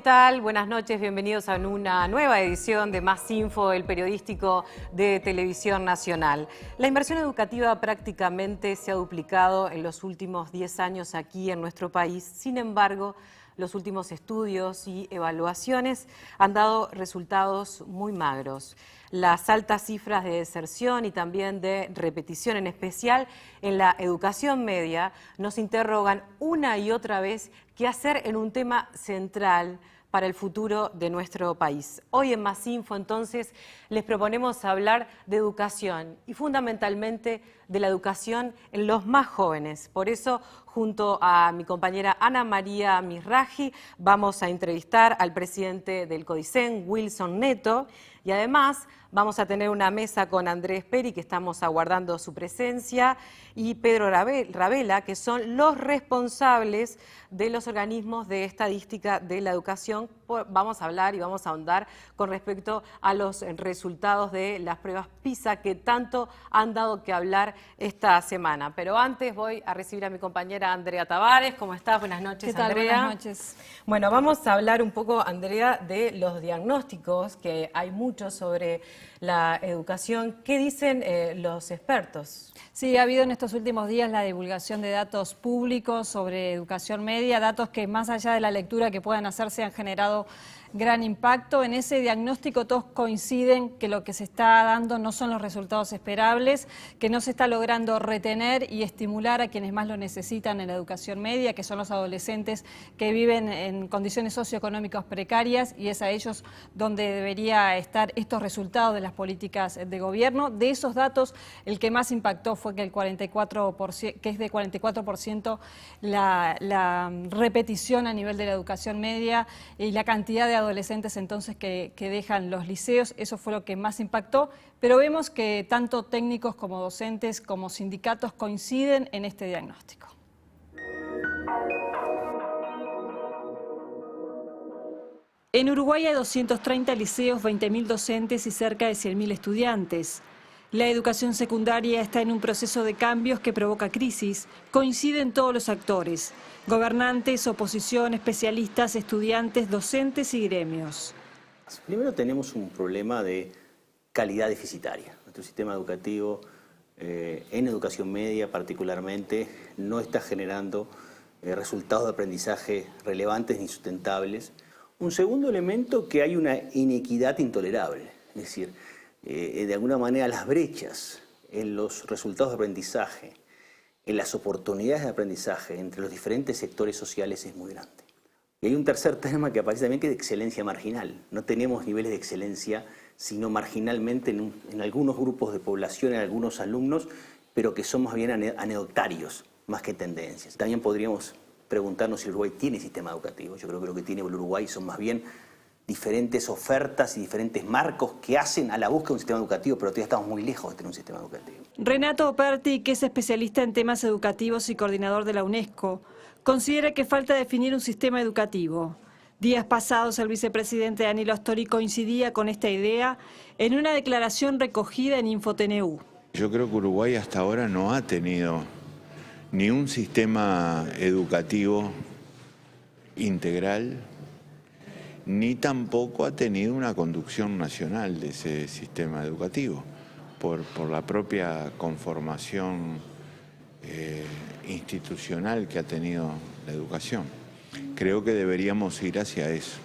tal? Buenas noches, bienvenidos a una nueva edición de Más Info, el periodístico de Televisión Nacional. La inversión educativa prácticamente se ha duplicado en los últimos 10 años aquí en nuestro país. Sin embargo, los últimos estudios y evaluaciones han dado resultados muy magros. Las altas cifras de deserción y también de repetición, en especial en la educación media, nos interrogan una y otra vez qué hacer en un tema central para el futuro de nuestro país. Hoy en Más Info, entonces, les proponemos hablar de educación y fundamentalmente de la educación en los más jóvenes. Por eso, junto a mi compañera Ana María Misraji, vamos a entrevistar al presidente del CODICEN, Wilson Neto, y además vamos a tener una mesa con Andrés Peri, que estamos aguardando su presencia, y Pedro Ravela, que son los responsables de los organismos de estadística de la educación. Vamos a hablar y vamos a ahondar con respecto a los resultados de las pruebas PISA que tanto han dado que hablar esta semana. Pero antes voy a recibir a mi compañera Andrea Tavares. ¿Cómo estás? Buenas noches, ¿Qué tal? Andrea. Buenas noches. Bueno, vamos a hablar un poco, Andrea, de los diagnósticos, que hay muchos sobre la educación. ¿Qué dicen los expertos? Sí, ha habido en estos últimos días la divulgación de datos públicos sobre educación media, datos que más allá de la lectura que puedan hacerse han generado gran impacto. En ese diagnóstico todos coinciden que lo que se está dando no son los resultados esperables, que no se está logrando retener y estimular a quienes más lo necesitan en la educación media, que son los adolescentes que viven en condiciones socioeconómicas precarias, y es a ellos donde debería estar estos resultados de las políticas de gobierno. De esos datos, el que más impactó fue que el 44%, que es de 44% la repetición a nivel de la educación media y la cantidad de adolescentes entonces que dejan los liceos. Eso fue lo que más impactó, pero vemos que tanto técnicos como docentes como sindicatos coinciden en este diagnóstico. En Uruguay hay 230 liceos, 20.000 docentes y cerca de 100.000 estudiantes. La educación secundaria está en un proceso de cambios que provoca crisis. Coinciden todos los actores: gobernantes, oposición, especialistas, estudiantes, docentes y gremios. Primero tenemos un problema de calidad deficitaria. Nuestro sistema educativo, en educación media particularmente, no está generando resultados de aprendizaje relevantes ni sustentables. Un segundo elemento, que hay una inequidad intolerable, es decir, de alguna manera las brechas en los resultados de aprendizaje, en las oportunidades de aprendizaje entre los diferentes sectores sociales es muy grande. Y hay un tercer tema que aparece también, que es de excelencia marginal. No tenemos niveles de excelencia, sino marginalmente en algunos grupos de población, en algunos alumnos, pero que son más bien anecdotarios, más que tendencias. También podríamos preguntarnos si el Uruguay tiene sistema educativo. Yo creo que lo que tiene el Uruguay son más bien diferentes ofertas y diferentes marcos que hacen a la búsqueda de un sistema educativo, pero todavía estamos muy lejos de tener un sistema educativo. Renato Operti, que es especialista en temas educativos y coordinador de la UNESCO, considera que falta definir un sistema educativo. Días pasados, el vicepresidente Danilo Astori coincidía con esta idea en una declaración recogida en InfoTNU. Yo creo que Uruguay hasta ahora no ha tenido ni un sistema educativo integral, ni tampoco ha tenido una conducción nacional de ese sistema educativo, por la propia conformación institucional que ha tenido la educación. Creo que deberíamos ir hacia eso.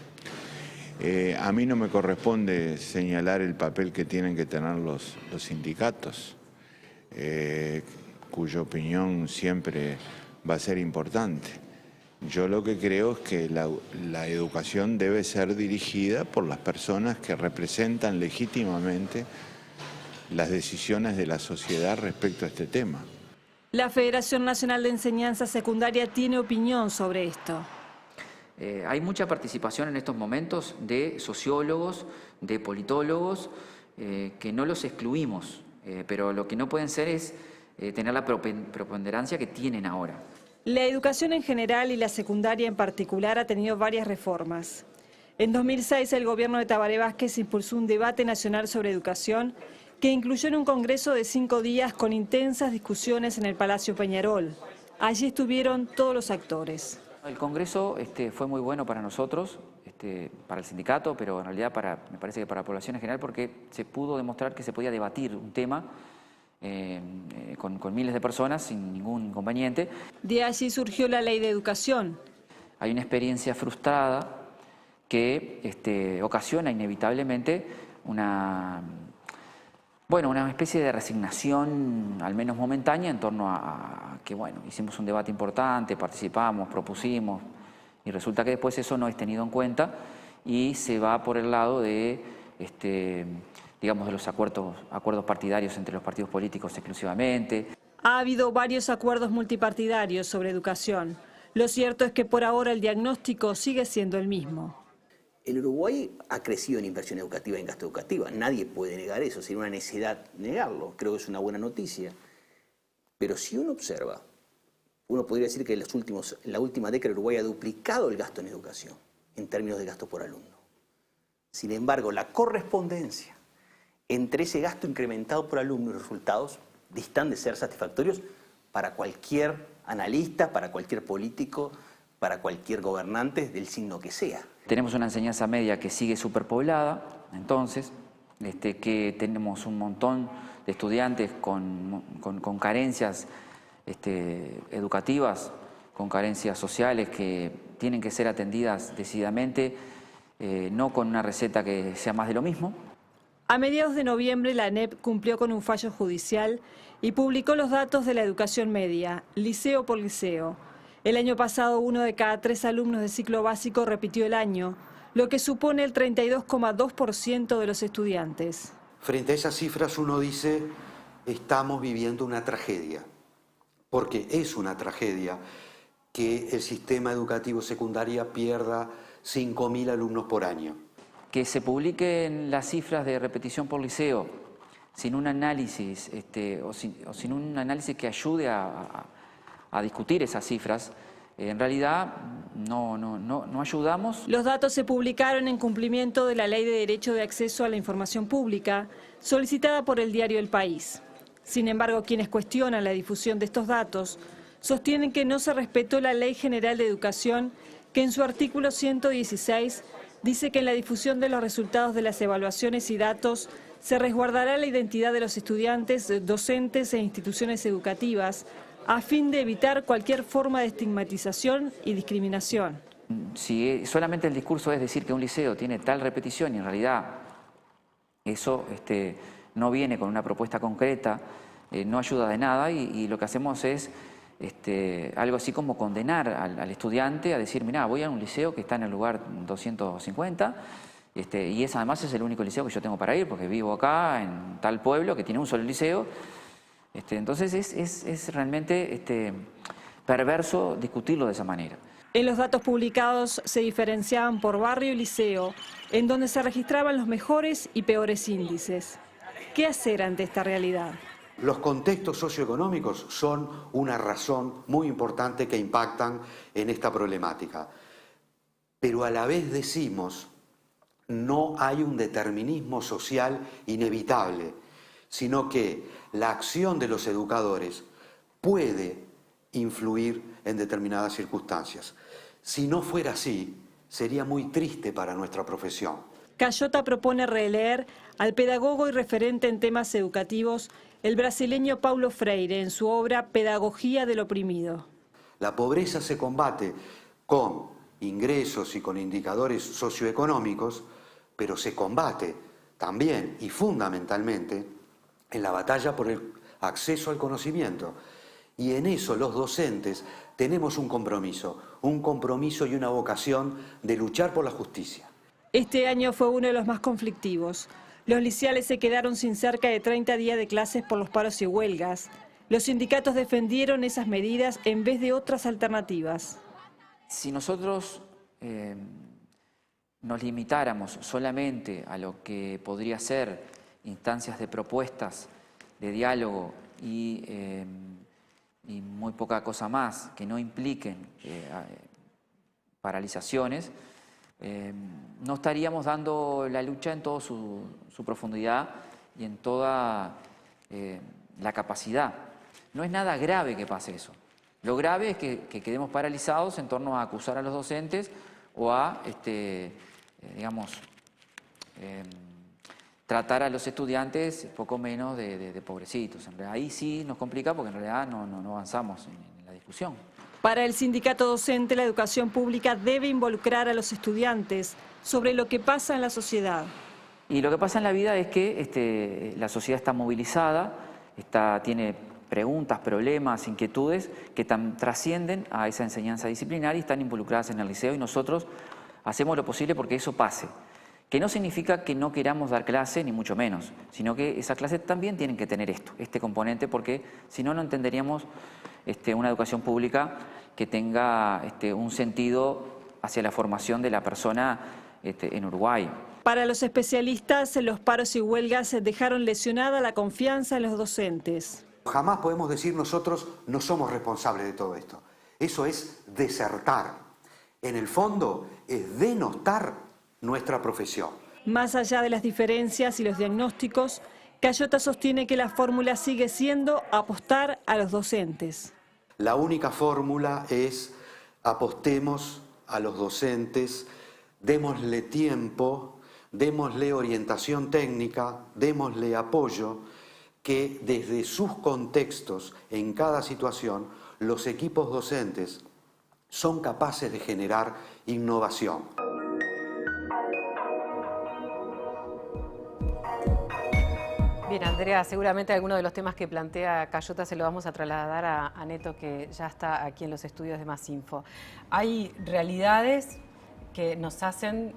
A mí no me corresponde señalar el papel que tienen que tener los sindicatos, cuya opinión siempre va a ser importante. Yo lo que creo es que la educación debe ser dirigida por las personas que representan legítimamente las decisiones de la sociedad respecto a este tema. La Federación Nacional de Enseñanza Secundaria tiene opinión sobre esto. Hay mucha participación en estos momentos de sociólogos, de politólogos, que no los excluimos, pero lo que no pueden ser es tener la preponderancia que tienen ahora. La educación en general y la secundaria en particular ha tenido varias reformas. En 2006 el gobierno de Tabaré Vázquez impulsó un debate nacional sobre educación que incluyó en un congreso de 5 días con intensas discusiones en el Palacio Peñarol. Allí estuvieron todos los actores. El congreso fue muy bueno para nosotros. para el sindicato, pero en realidad me parece que para la población en general, porque se pudo demostrar que se podía debatir un tema con miles de personas sin ningún inconveniente. De allí surgió la Ley de Educación. Hay una experiencia frustrada que ocasiona inevitablemente una especie de resignación, al menos momentánea, en torno a que, bueno, hicimos un debate importante, participamos, propusimos, y resulta que después eso no es tenido en cuenta y se va por el lado de, digamos, de los acuerdos partidarios entre los partidos políticos exclusivamente. Ha habido varios acuerdos multipartidarios sobre educación. Lo cierto es que por ahora el diagnóstico sigue siendo el mismo. El Uruguay ha crecido en inversión educativa y en gasto educativo. Nadie puede negar eso, sería una necedad negarlo. Creo que es una buena noticia. Pero si uno observa, uno podría decir que en la última década el Uruguay ha duplicado el gasto en educación, en términos de gasto por alumno. Sin embargo, la correspondencia entre ese gasto incrementado por alumno y los resultados distan de ser satisfactorios para cualquier analista, para cualquier político, para cualquier gobernante del signo que sea. Tenemos una enseñanza media que sigue superpoblada, entonces, que tenemos un montón de estudiantes con carencias educativas, con carencias sociales que tienen que ser atendidas decididamente, no con una receta que sea más de lo mismo. A mediados de noviembre la ANEP cumplió con un fallo judicial y publicó los datos de la educación media, liceo por liceo. El año pasado 1 de cada 3 alumnos de ciclo básico repitió el año, lo que supone el 32,2% de los estudiantes. Frente a esas cifras uno dice, estamos viviendo una tragedia, porque es una tragedia que el sistema educativo secundario pierda 5.000 alumnos por año. Que se publiquen las cifras de repetición por liceo sin un análisis o sin un análisis que ayude a discutir esas cifras, en realidad no ayudamos. Los datos se publicaron en cumplimiento de la Ley de Derecho de Acceso a la Información Pública, solicitada por el diario El País. Sin embargo, quienes cuestionan la difusión de estos datos sostienen que no se respetó la Ley General de Educación, que en su artículo 116 dice que en la difusión de los resultados de las evaluaciones y datos se resguardará la identidad de los estudiantes, docentes e instituciones educativas a fin de evitar cualquier forma de estigmatización y discriminación. Si solamente el discurso es decir que un liceo tiene tal repetición y en realidad eso no viene con una propuesta concreta, no ayuda de nada y lo que hacemos es algo así como condenar al estudiante a decir, mirá, voy a un liceo que está en el lugar 250 y además es el único liceo que yo tengo para ir porque vivo acá en tal pueblo que tiene un solo liceo. Entonces es realmente perverso discutirlo de esa manera. En los datos publicados se diferenciaban por barrio y liceo, en donde se registraban los mejores y peores índices. ¿Qué hacer ante esta realidad? Los contextos socioeconómicos son una razón muy importante que impactan en esta problemática. Pero a la vez decimos, no hay un determinismo social inevitable, sino que la acción de los educadores puede influir en determinadas circunstancias. Si no fuera así, sería muy triste para nuestra profesión. Cayota propone releer al pedagogo y referente en temas educativos, el brasileño Paulo Freire, en su obra Pedagogía del oprimido. La pobreza se combate con ingresos y con indicadores socioeconómicos, pero se combate también y fundamentalmente en la batalla por el acceso al conocimiento. Y en eso los docentes tenemos un compromiso y una vocación de luchar por la justicia. Este año fue uno de los más conflictivos. Los liceales se quedaron sin cerca de 30 días de clases por los paros y huelgas. Los sindicatos defendieron esas medidas en vez de otras alternativas. Si nosotros nos limitáramos solamente a lo que podría ser instancias de propuestas, de diálogo y muy poca cosa más que no impliquen paralizaciones, no estaríamos dando la lucha en toda su profundidad y en toda la capacidad. No es nada grave que pase eso. Lo grave es que quedemos paralizados en torno a acusar a los docentes o a tratar a los estudiantes poco menos de pobrecitos. Ahí sí nos complica porque en realidad no avanzamos en la discusión. Para el sindicato docente, la educación pública debe involucrar a los estudiantes sobre lo que pasa en la sociedad. Y lo que pasa en la vida es que la sociedad está movilizada, tiene preguntas, problemas, inquietudes que trascienden a esa enseñanza disciplinaria y están involucradas en el liceo, y nosotros hacemos lo posible porque eso pase. Que no significa que no queramos dar clase, ni mucho menos, sino que esas clases también tienen que tener este componente, porque si no, no entenderíamos una educación pública que tenga un sentido hacia la formación de la persona en Uruguay. Para los especialistas, los paros y huelgas dejaron lesionada la confianza en los docentes. Jamás podemos decir nosotros no somos responsables de todo esto. Eso es desertar. En el fondo es denostar nuestra profesión. Más allá de las diferencias y los diagnósticos, Cayota sostiene que la fórmula sigue siendo apostar a los docentes. La única fórmula es apostemos a los docentes, démosle tiempo, démosle orientación técnica, démosle apoyo, que desde sus contextos, en cada situación, los equipos docentes son capaces de generar innovación. Bien, Andrea, seguramente algunos de los temas que plantea Cayota se lo vamos a trasladar a Neto, que ya está aquí en los estudios de Más Info. Hay realidades que nos hacen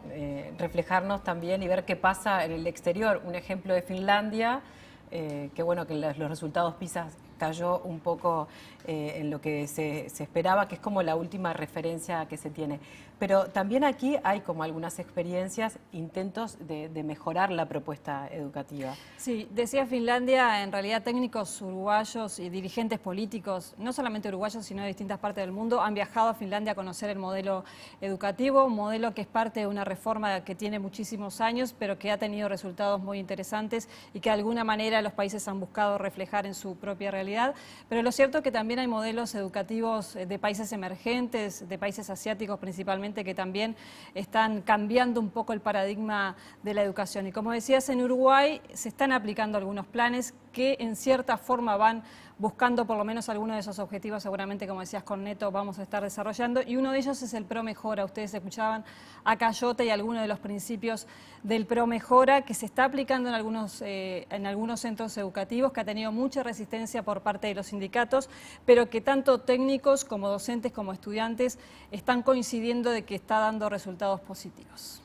reflejarnos también y ver qué pasa en el exterior. Un ejemplo de Finlandia, que bueno, que los resultados PISA cayó un poco en lo que se esperaba, que es como la última referencia que se tiene. Pero también aquí hay como algunas experiencias, intentos de mejorar la propuesta educativa. Sí, decía Finlandia, en realidad técnicos uruguayos y dirigentes políticos, no solamente uruguayos, sino de distintas partes del mundo, han viajado a Finlandia a conocer el modelo educativo, un modelo que es parte de una reforma que tiene muchísimos años, pero que ha tenido resultados muy interesantes y que de alguna manera los países han buscado reflejar en su propia realidad. Pero lo cierto es que también hay modelos educativos de países emergentes, de países asiáticos principalmente, que también están cambiando un poco el paradigma de la educación. Y como decías, en Uruguay se están aplicando algunos planes que en cierta forma van buscando por lo menos algunos de esos objetivos, seguramente, como decías con Neto, vamos a estar desarrollando, y uno de ellos es el Pro Mejora. Ustedes escuchaban a Cayota y algunos de los principios del Pro Mejora que se está aplicando en algunos centros educativos, que ha tenido mucha resistencia por parte de los sindicatos, pero que tanto técnicos como docentes como estudiantes están coincidiendo de que está dando resultados positivos.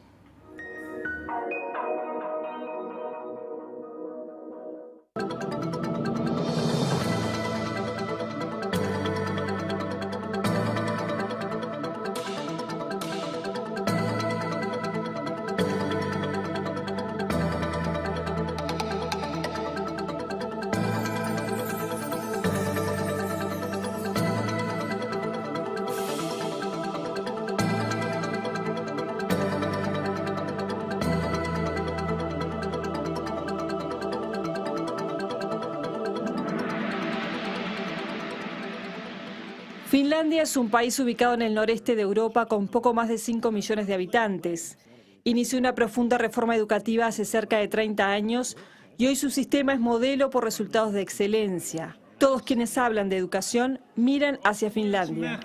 Finlandia es un país ubicado en el noreste de Europa con poco más de 5 millones de habitantes. Inició una profunda reforma educativa hace cerca de 30 años y hoy su sistema es modelo por resultados de excelencia. Todos quienes hablan de educación miran hacia Finlandia.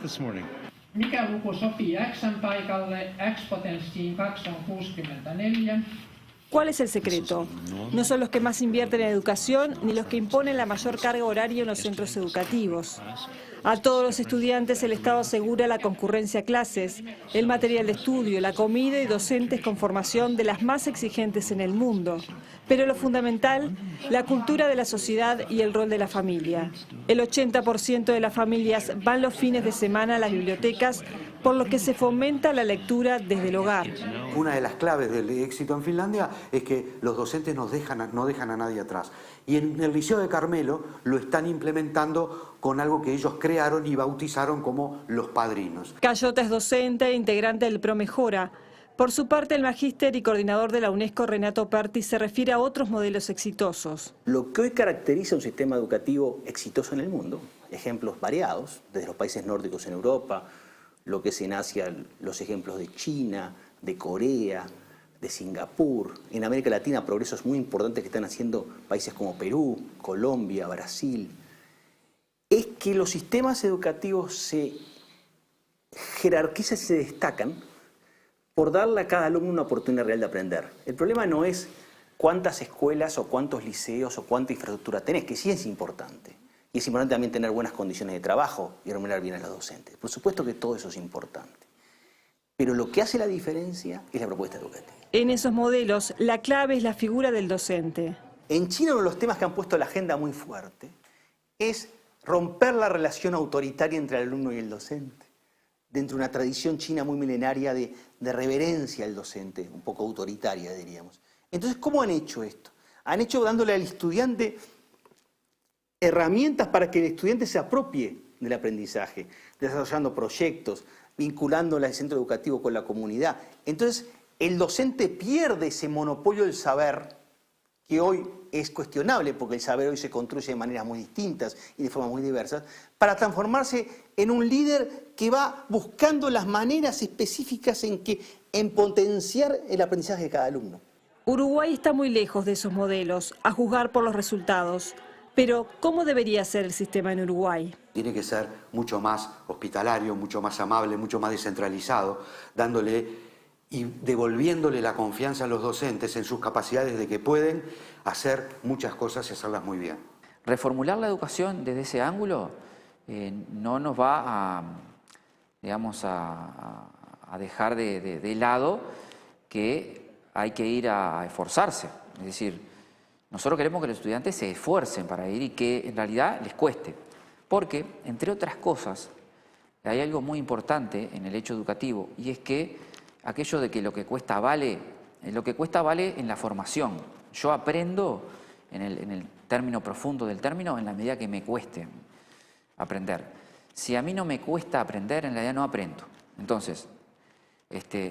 Mikä luku sopii X:n paikalle? X-potenssiin 2 on 64. ¿Cuál es el secreto? No son los que más invierten en educación ni los que imponen la mayor carga horaria en los centros educativos. A todos los estudiantes el Estado asegura la concurrencia a clases, el material de estudio, la comida y docentes con formación de las más exigentes en el mundo. Pero lo fundamental, la cultura de la sociedad y el rol de la familia. El 80% de las familias van los fines de semana a las bibliotecas, por lo que se fomenta la lectura desde el hogar. Una de las claves del éxito en Finlandia es que los docentes no dejan a nadie atrás. Y en el Liceo de Carmelo lo están implementando con algo que ellos crearon y bautizaron como los padrinos. Cayota es docente e integrante del Pro Mejora. Por su parte, el magíster y coordinador de la UNESCO, Renato Perti, se refiere a otros modelos exitosos. Lo que hoy caracteriza un sistema educativo exitoso en el mundo, ejemplos variados, desde los países nórdicos en Europa, lo que es en Asia, los ejemplos de China, de Corea, de Singapur, en América Latina progresos muy importantes que están haciendo países como Perú, Colombia, Brasil, es que los sistemas educativos se jerarquizan y se destacan por darle a cada alumno una oportunidad real de aprender. El problema no es cuántas escuelas o cuántos liceos o cuánta infraestructura tenés, que sí es importante. Y es importante también tener buenas condiciones de trabajo y remunerar bien a los docentes. Por supuesto que todo eso es importante. Pero lo que hace la diferencia es la propuesta educativa. En esos modelos, la clave es la figura del docente. En China uno de los temas que han puesto en la agenda muy fuerte es romper la relación autoritaria entre el alumno y el docente. Dentro de una tradición china muy milenaria de reverencia al docente, un poco autoritaria diríamos. Entonces, ¿cómo han hecho esto? Han hecho dándole al estudiante herramientas para que el estudiante se apropie del aprendizaje, desarrollando proyectos, vinculándola al centro educativo con la comunidad. Entonces, el docente pierde ese monopolio del saber, que hoy es cuestionable, porque el saber hoy se construye de maneras muy distintas y de formas muy diversas, para transformarse en un líder que va buscando las maneras específicas en potenciar el aprendizaje de cada alumno. Uruguay está muy lejos de esos modelos, a juzgar por los resultados. Pero, ¿cómo debería ser el sistema en Uruguay? Tiene que ser mucho más hospitalario, mucho más amable, mucho más descentralizado, dándole y devolviéndole la confianza a los docentes en sus capacidades de que pueden hacer muchas cosas y hacerlas muy bien. Reformular la educación desde ese ángulo no nos va a, digamos, a dejar de lado que hay que ir a esforzarse. Es decir, nosotros queremos que los estudiantes se esfuercen para ir y que en realidad les cueste. Porque, entre otras cosas, hay algo muy importante en el hecho educativo y es que aquello de que lo que cuesta vale en la formación. Yo aprendo, en el término profundo del término, en la medida que me cueste aprender. Si a mí no me cuesta aprender, en realidad no aprendo. Entonces,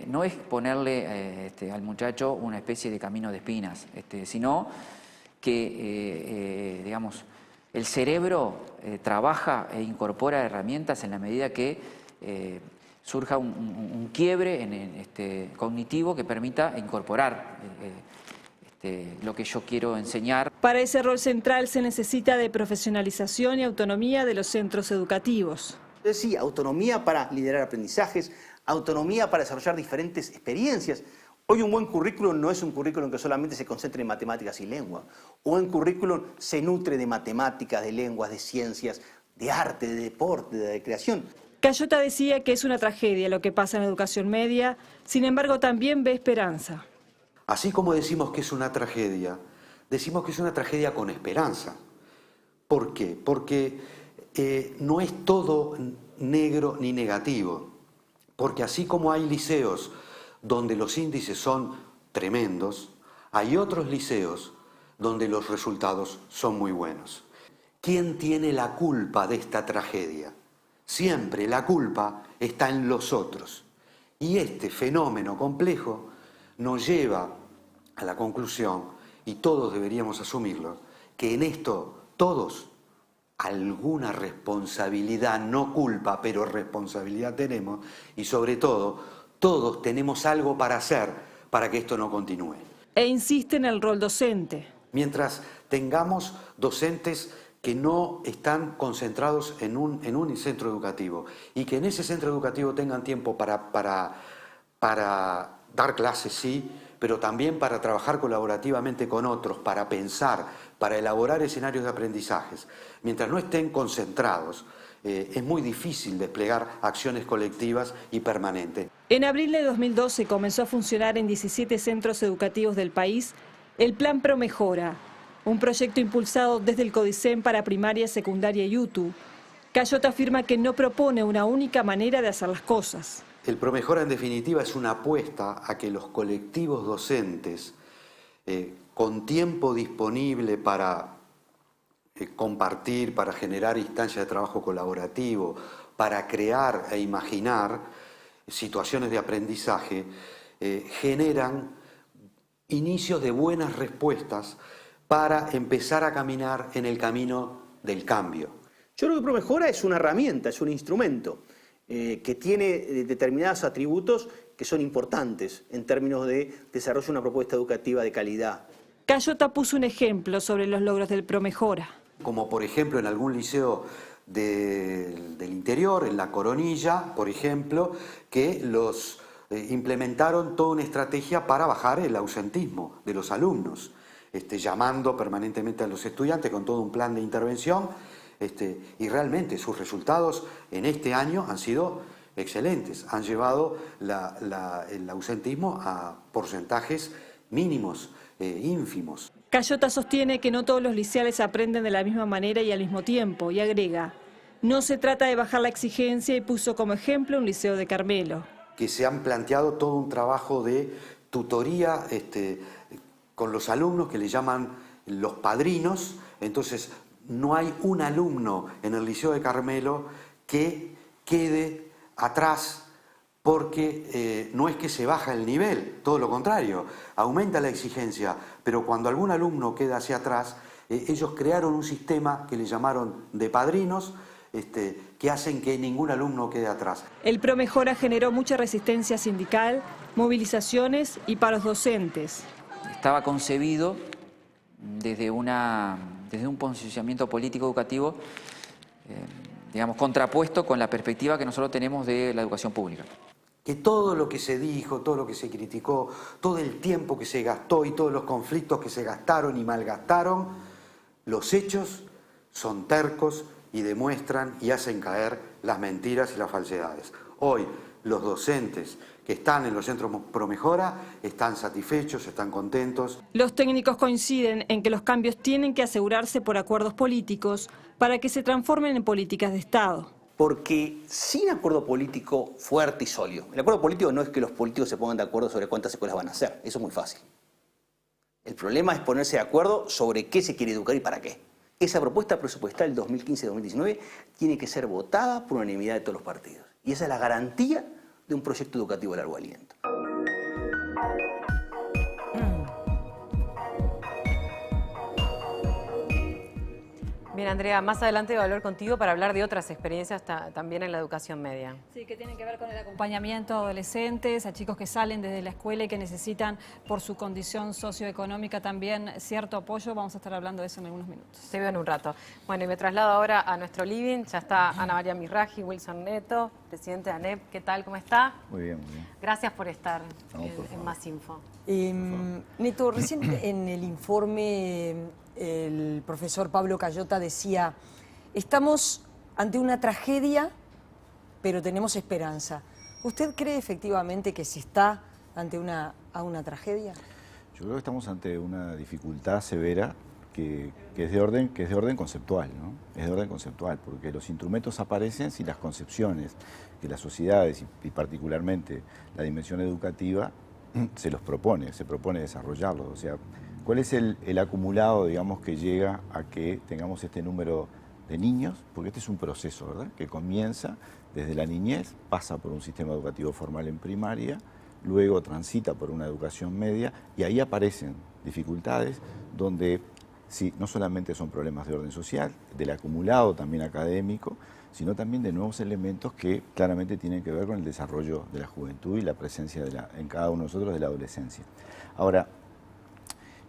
no es ponerle al muchacho una especie de camino de espinas, sino que, digamos, el cerebro trabaja e incorpora herramientas en la medida que surja un quiebre cognitivo que permita incorporar lo que yo quiero enseñar. Para ese rol central se necesita de profesionalización y autonomía de los centros educativos. Sí, autonomía para liderar aprendizajes, autonomía para desarrollar diferentes experiencias. Hoy un buen currículum no es un currículum que solamente se concentre en matemáticas y lengua. Un buen currículum se nutre de matemáticas, de lenguas, de ciencias, de arte, de deporte, de creación. Cayota decía que es una tragedia lo que pasa en la educación media, sin embargo también ve esperanza. Así como decimos que es una tragedia, decimos que es una tragedia con esperanza. ¿Por qué? Porque no es todo negro ni negativo. Porque así como hay liceos donde los índices son tremendos, hay otros liceos donde los resultados son muy buenos. ¿Quién tiene la culpa de esta tragedia? Siempre la culpa está en los otros. Y este fenómeno complejo nos lleva a la conclusión, y todos deberíamos asumirlo, que en esto todos alguna responsabilidad, no culpa, pero responsabilidad tenemos, y sobre todo, todos tenemos algo para hacer para que esto no continúe. E insiste en el rol docente. Mientras tengamos docentes que no están concentrados en un centro educativo y que en ese centro educativo tengan tiempo para dar clases, sí, pero también para trabajar colaborativamente con otros, para pensar, para elaborar escenarios de aprendizajes. Mientras no estén concentrados, es muy difícil desplegar acciones colectivas y permanentes. En abril de 2012 comenzó a funcionar en 17 centros educativos del país el Plan Promejora, un proyecto impulsado desde el CODICEN para primaria, secundaria y UTU. Cayota afirma que no propone una única manera de hacer las cosas. El Promejora, en definitiva, es una apuesta a que los colectivos docentes, con tiempo disponible para compartir, para generar instancias de trabajo colaborativo, para crear e imaginar situaciones de aprendizaje, generan inicios de buenas respuestas para empezar a caminar en el camino del cambio. Yo creo que Promejora es una herramienta, es un instrumento que tiene determinados atributos que son importantes en términos de desarrollo de una propuesta educativa de calidad. Cayota puso un ejemplo sobre los logros del ProMejora. Como por ejemplo en algún liceo del interior, en La Coronilla, por ejemplo, que los implementaron toda una estrategia para bajar el ausentismo de los alumnos, llamando permanentemente a los estudiantes con todo un plan de intervención, y realmente sus resultados en este año han sido excelentes, han llevado el ausentismo a porcentajes mínimos, ínfimos. Cayota sostiene que no todos los liceales aprenden de la misma manera y al mismo tiempo, y agrega, no se trata de bajar la exigencia, y puso como ejemplo un liceo de Carmelo. Que se han planteado todo un trabajo de tutoría con los alumnos que le llaman los padrinos, entonces no hay un alumno en el liceo de Carmelo que quede atrás, porque no es que se baja el nivel, todo lo contrario, aumenta la exigencia, pero cuando algún alumno queda hacia atrás, ellos crearon un sistema que le llamaron de padrinos, que hacen que ningún alumno quede atrás. El ProMejora generó mucha resistencia sindical, movilizaciones y paros docentes. Estaba concebido desde un posicionamiento político educativo, digamos, contrapuesto con la perspectiva que nosotros tenemos de la educación pública. Que todo lo que se dijo, todo lo que se criticó, todo el tiempo que se gastó y todos los conflictos que se gastaron y malgastaron, los hechos son tercos y demuestran y hacen caer las mentiras y las falsedades. Hoy los docentes que están en los centros ProMejora están satisfechos, están contentos. Los técnicos coinciden en que los cambios tienen que asegurarse por acuerdos políticos para que se transformen en políticas de Estado. Porque sin acuerdo político fuerte y sólido, el acuerdo político no es que los políticos se pongan de acuerdo sobre cuántas escuelas van a hacer, eso es muy fácil. El problema es ponerse de acuerdo sobre qué se quiere educar y para qué. Esa propuesta presupuestal del 2015-2019 tiene que ser votada por unanimidad de todos los partidos. Y esa es la garantía de un proyecto educativo de largo aliento. Bien, Andrea, más adelante voy a hablar contigo para hablar de otras experiencias también en la educación media. Sí, que tienen que ver con el acompañamiento a adolescentes, a chicos que salen desde la escuela y que necesitan, por su condición socioeconómica, también cierto apoyo. Vamos a estar hablando de eso en algunos minutos. Te veo en un rato. Bueno, y me traslado ahora a nuestro living. Ya está Ana María Mirraji, Wilson Neto, presidente de ANEP. ¿Qué tal? ¿Cómo está? Muy bien, muy bien. Gracias por estar en Más Info. Neto, recién en el informe el profesor Pablo Cayota decía, estamos ante una tragedia, pero tenemos esperanza. ¿Usted cree efectivamente que se está ante una tragedia? Yo creo que estamos ante una dificultad severa que es de orden conceptual, ¿no? Es de orden conceptual, porque los instrumentos aparecen si las concepciones que las sociedades y particularmente la dimensión educativa se propone desarrollarlos. O sea, ¿cuál es el acumulado, digamos, que llega a que tengamos este número de niños? Porque este es un proceso, ¿verdad?, que comienza desde la niñez, pasa por un sistema educativo formal en primaria, luego transita por una educación media y ahí aparecen dificultades donde sí, no solamente son problemas de orden social, del acumulado también académico, sino también de nuevos elementos que claramente tienen que ver con el desarrollo de la juventud y la presencia en cada uno de nosotros de la adolescencia. Ahora,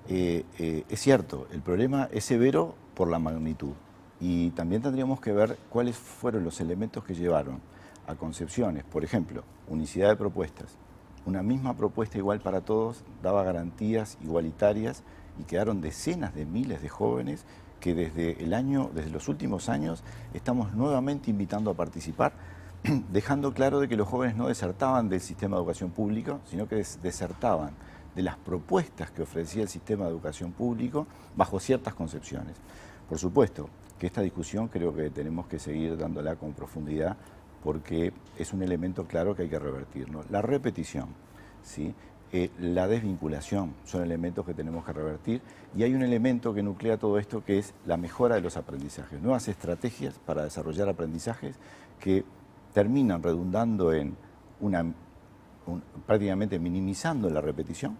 es cierto, el problema es severo por la magnitud y también tendríamos que ver cuáles fueron los elementos que llevaron a concepciones. Por ejemplo, unicidad de propuestas. Una misma propuesta igual para todos daba garantías igualitarias y quedaron decenas de miles de jóvenes que desde los últimos años estamos nuevamente invitando a participar, dejando claro de que los jóvenes no desertaban del sistema de educación pública, sino que desertaban de las propuestas que ofrecía el sistema de educación público bajo ciertas concepciones. Por supuesto que esta discusión creo que tenemos que seguir dándola con profundidad porque es un elemento claro que hay que revertir, ¿no? La repetición, ¿sí? La desvinculación son elementos que tenemos que revertir y hay un elemento que nuclea todo esto que es la mejora de los aprendizajes, nuevas estrategias para desarrollar aprendizajes que terminan redundando en prácticamente minimizando la repetición,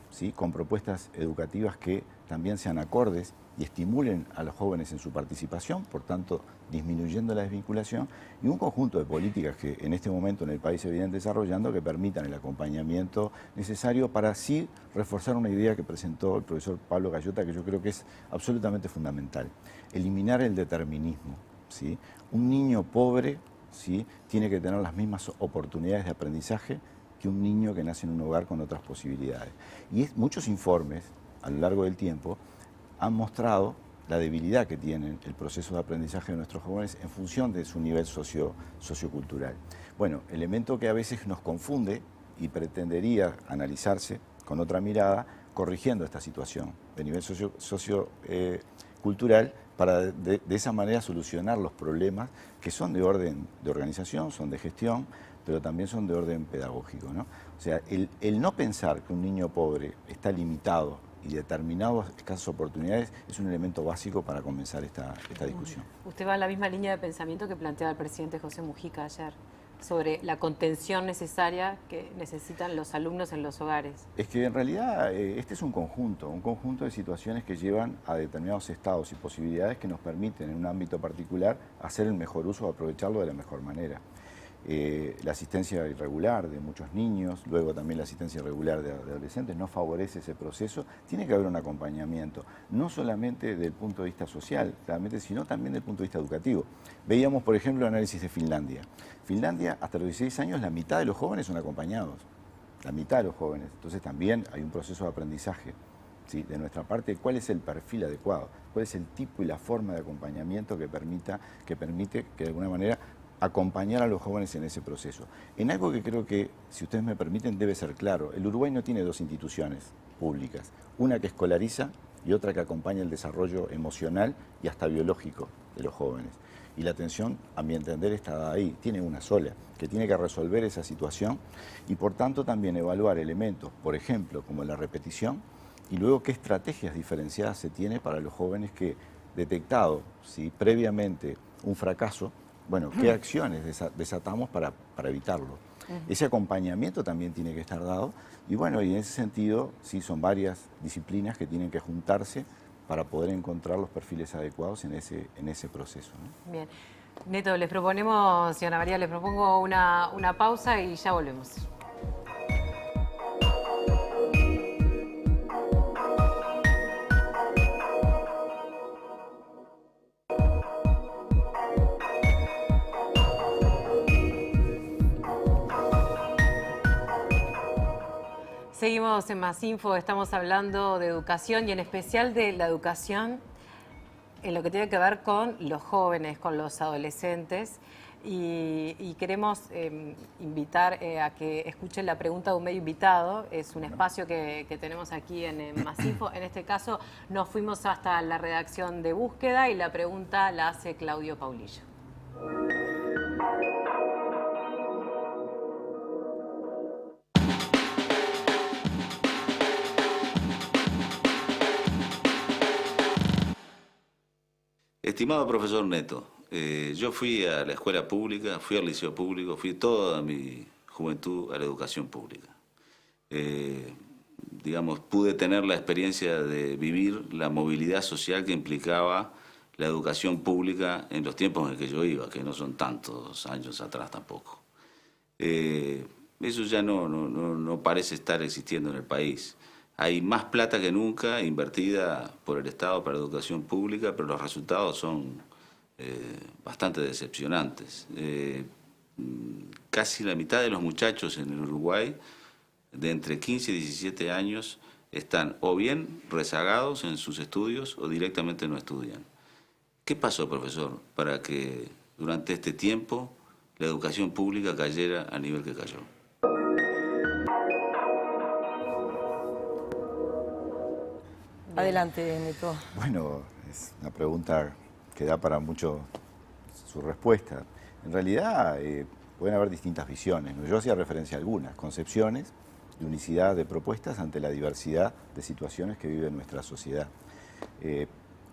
¿sí?, con propuestas educativas que también sean acordes y estimulen a los jóvenes en su participación, por tanto disminuyendo la desvinculación, y un conjunto de políticas que en este momento en el país se vienen desarrollando que permitan el acompañamiento necesario para así reforzar una idea que presentó el profesor Pablo Gallota, que yo creo que es absolutamente fundamental: eliminar el determinismo, ¿sí? Un niño pobre, ¿sí?, tiene que tener las mismas oportunidades de aprendizaje que un niño que nace en un hogar con otras posibilidades. Y muchos informes a lo largo del tiempo han mostrado la debilidad que tienen el proceso de aprendizaje de nuestros jóvenes en función de su nivel sociocultural. Bueno, elemento que a veces nos confunde y pretendería analizarse con otra mirada, corrigiendo esta situación de nivel sociocultural para de esa manera solucionar los problemas que son de orden de organización, son de gestión, pero también son de orden pedagógico, ¿no? O sea, el no pensar que un niño pobre está limitado y determinadas escasas oportunidades es un elemento básico para comenzar esta discusión. Usted va en la misma línea de pensamiento que planteaba el presidente José Mujica ayer, sobre la contención necesaria que necesitan los alumnos en los hogares. Es que en realidad este es un conjunto de situaciones que llevan a determinados estados y posibilidades que nos permiten en un ámbito particular hacer el mejor uso o aprovecharlo de la mejor manera. La asistencia irregular de muchos niños, luego también la asistencia irregular de adolescentes, no favorece ese proceso. Tiene que haber un acompañamiento, no solamente desde el punto de vista social, claramente, sino también desde el punto de vista educativo. Veíamos, por ejemplo, el análisis de Finlandia. Finlandia, hasta los 16 años, la mitad de los jóvenes son acompañados, la mitad de los jóvenes. Entonces también hay un proceso de aprendizaje, ¿sí?, de nuestra parte, cuál es el perfil adecuado, cuál es el tipo y la forma de acompañamiento que permite que de alguna manera acompañar a los jóvenes en ese proceso. En algo que creo que, si ustedes me permiten, debe ser claro: el Uruguay no tiene dos instituciones públicas, una que escolariza y otra que acompaña el desarrollo emocional y hasta biológico de los jóvenes. Y la atención, a mi entender, está ahí, tiene una sola, que tiene que resolver esa situación y por tanto también evaluar elementos, por ejemplo, como la repetición, y luego qué estrategias diferenciadas se tiene para los jóvenes que, detectado, ¿sí?, previamente un fracaso, bueno, ¿qué acciones desatamos para evitarlo? Ese acompañamiento también tiene que estar dado y bueno, y en ese sentido sí son varias disciplinas que tienen que juntarse para poder encontrar los perfiles adecuados en ese proceso, ¿no? Bien. Neto, les proponemos, señora María, les propongo una pausa y ya volvemos. Seguimos en Más Info, estamos hablando de educación y en especial de la educación en lo que tiene que ver con los jóvenes, con los adolescentes y queremos invitar a que escuchen la pregunta de un medio invitado. Es un espacio que tenemos aquí en Más Info. En este caso nos fuimos hasta la redacción de Búsqueda y la pregunta la hace Claudio Paulillo. Estimado profesor Neto, yo fui a la escuela pública, fui al liceo público, fui toda mi juventud a la educación pública. Digamos, pude tener la experiencia de vivir la movilidad social que implicaba la educación pública en los tiempos en que yo iba, que no son tantos años atrás tampoco. Eso ya no parece estar existiendo en el país. Hay más plata que nunca invertida por el Estado para la educación pública, pero los resultados son bastante decepcionantes. Casi la mitad de los muchachos en el Uruguay, de entre 15 y 17 años, están o bien rezagados en sus estudios o directamente no estudian. ¿Qué pasó, profesor, para que durante este tiempo la educación pública cayera al nivel que cayó? Adelante, Neto. Bueno, es una pregunta que da para mucho su respuesta. En realidad pueden haber distintas visiones, ¿no? Yo hacía referencia a algunas concepciones de unicidad de propuestas ante la diversidad de situaciones que vive nuestra sociedad.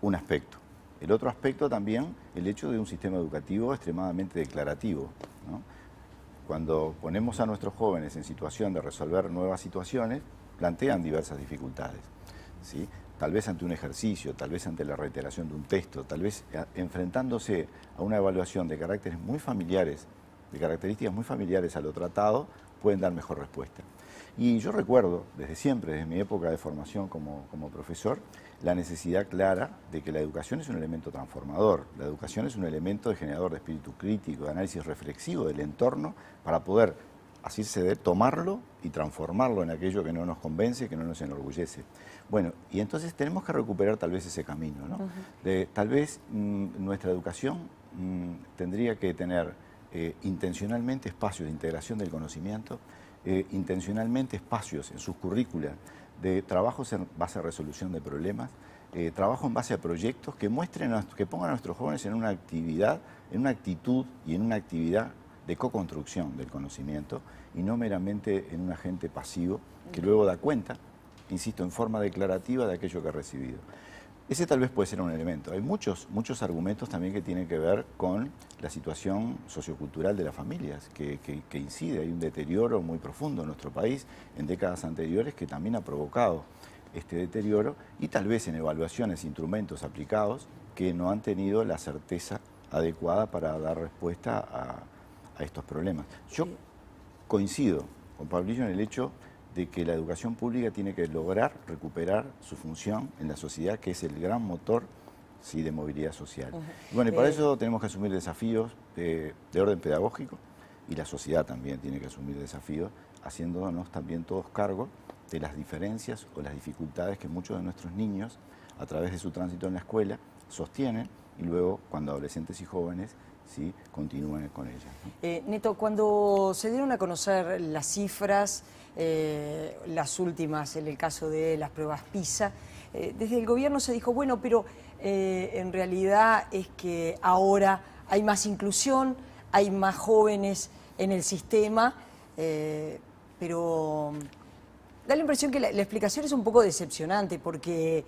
Un aspecto. El otro aspecto también, el hecho de un sistema educativo extremadamente declarativo, ¿no? Cuando ponemos a nuestros jóvenes en situación de resolver nuevas situaciones, plantean diversas dificultades, ¿sí? tal vez ante un ejercicio, tal vez ante la reiteración de un texto, tal vez enfrentándose a una evaluación de caracteres muy familiares, de características muy familiares a lo tratado, pueden dar mejor respuesta. Y yo recuerdo, desde siempre, desde mi época de formación como profesor, la necesidad clara de que la educación es un elemento transformador, la educación es un elemento de generador de espíritu crítico, de análisis reflexivo del entorno, para poder, así se debe, tomarlo y transformarlo en aquello que no nos convence, que no nos enorgullece. Bueno, y entonces tenemos que recuperar tal vez ese camino, ¿no? Tal vez nuestra educación tendría que tener intencionalmente espacios de integración del conocimiento, intencionalmente espacios en sus currículas de trabajos en base a resolución de problemas, trabajo en base a proyectos que muestren, que pongan a nuestros jóvenes en una actividad, en una actitud y en una actividad de co-construcción del conocimiento y no meramente en un agente pasivo que luego da cuenta, insisto, en forma declarativa de aquello que ha recibido. Ese tal vez puede ser un elemento. Hay muchos argumentos también que tienen que ver con la situación sociocultural de las familias, que incide. Hay un deterioro muy profundo en nuestro país en décadas anteriores que también ha provocado este deterioro y tal vez en evaluaciones, instrumentos aplicados que no han tenido la certeza adecuada para dar respuesta a estos problemas. Yo coincido con Pablillo en el hecho de que la educación pública tiene que lograr recuperar su función en la sociedad, que es el gran motor, sí, de movilidad social. Bueno, y para eso tenemos que asumir desafíos de orden pedagógico, y la sociedad también tiene que asumir desafíos, haciéndonos también todos cargo de las diferencias o las dificultades que muchos de nuestros niños, a través de su tránsito en la escuela, sostienen, y luego, cuando adolescentes y jóvenes, sí, continúan con ellas, ¿no? Neto, cuando se dieron a conocer las cifras, las últimas en el caso de las pruebas PISA, desde el gobierno se dijo, bueno, pero en realidad es que ahora hay más inclusión, hay más jóvenes en el sistema, pero da la impresión que la explicación es un poco decepcionante, porque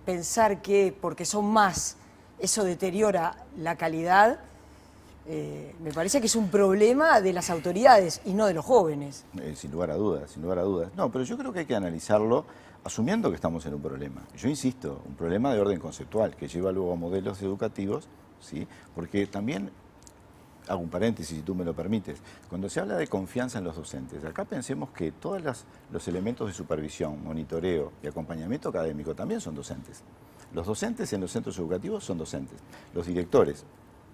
pensar que porque son más eso deteriora la calidad, me parece que es un problema de las autoridades y no de los jóvenes. Sin lugar a dudas, sin lugar a dudas. No, pero yo creo que hay que analizarlo asumiendo que estamos en un problema. Yo insisto, un problema de orden conceptual que lleva luego a modelos educativos, ¿sí? Porque también, hago un paréntesis si tú me lo permites, cuando se habla de confianza en los docentes, acá pensemos que todos los elementos de supervisión, monitoreo y acompañamiento académico también son docentes. Los docentes en los centros educativos son docentes, los directores,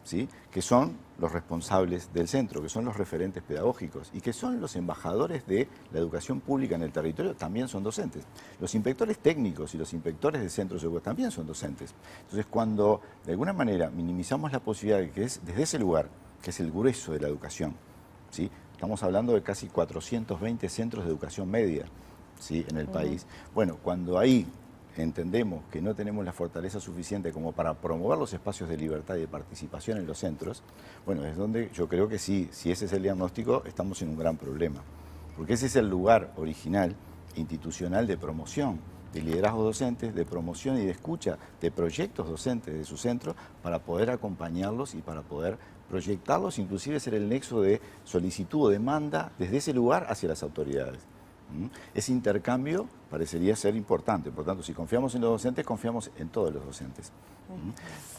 ¿sí?, que son los responsables del centro, que son los referentes pedagógicos y que son los embajadores de la educación pública en el territorio, también son docentes. Los inspectores técnicos y los inspectores de centros educativos también son docentes. Entonces, cuando de alguna manera minimizamos la posibilidad de que es desde ese lugar, que es el grueso de la educación, ¿sí?, estamos hablando de casi 420 centros de educación media, ¿sí?, en el país. Bueno, cuando ahí entendemos que no tenemos la fortaleza suficiente como para promover los espacios de libertad y de participación en los centros, bueno, es donde yo creo que sí, si ese es el diagnóstico, estamos en un gran problema. Porque ese es el lugar original, institucional, de promoción, de liderazgo docentes, de promoción y de escucha de proyectos docentes de su centro para poder acompañarlos y para poder proyectarlos, inclusive ser el nexo de solicitud o demanda desde ese lugar hacia las autoridades. Ese intercambio parecería ser importante, por tanto, si confiamos en los docentes, confiamos en todos los docentes.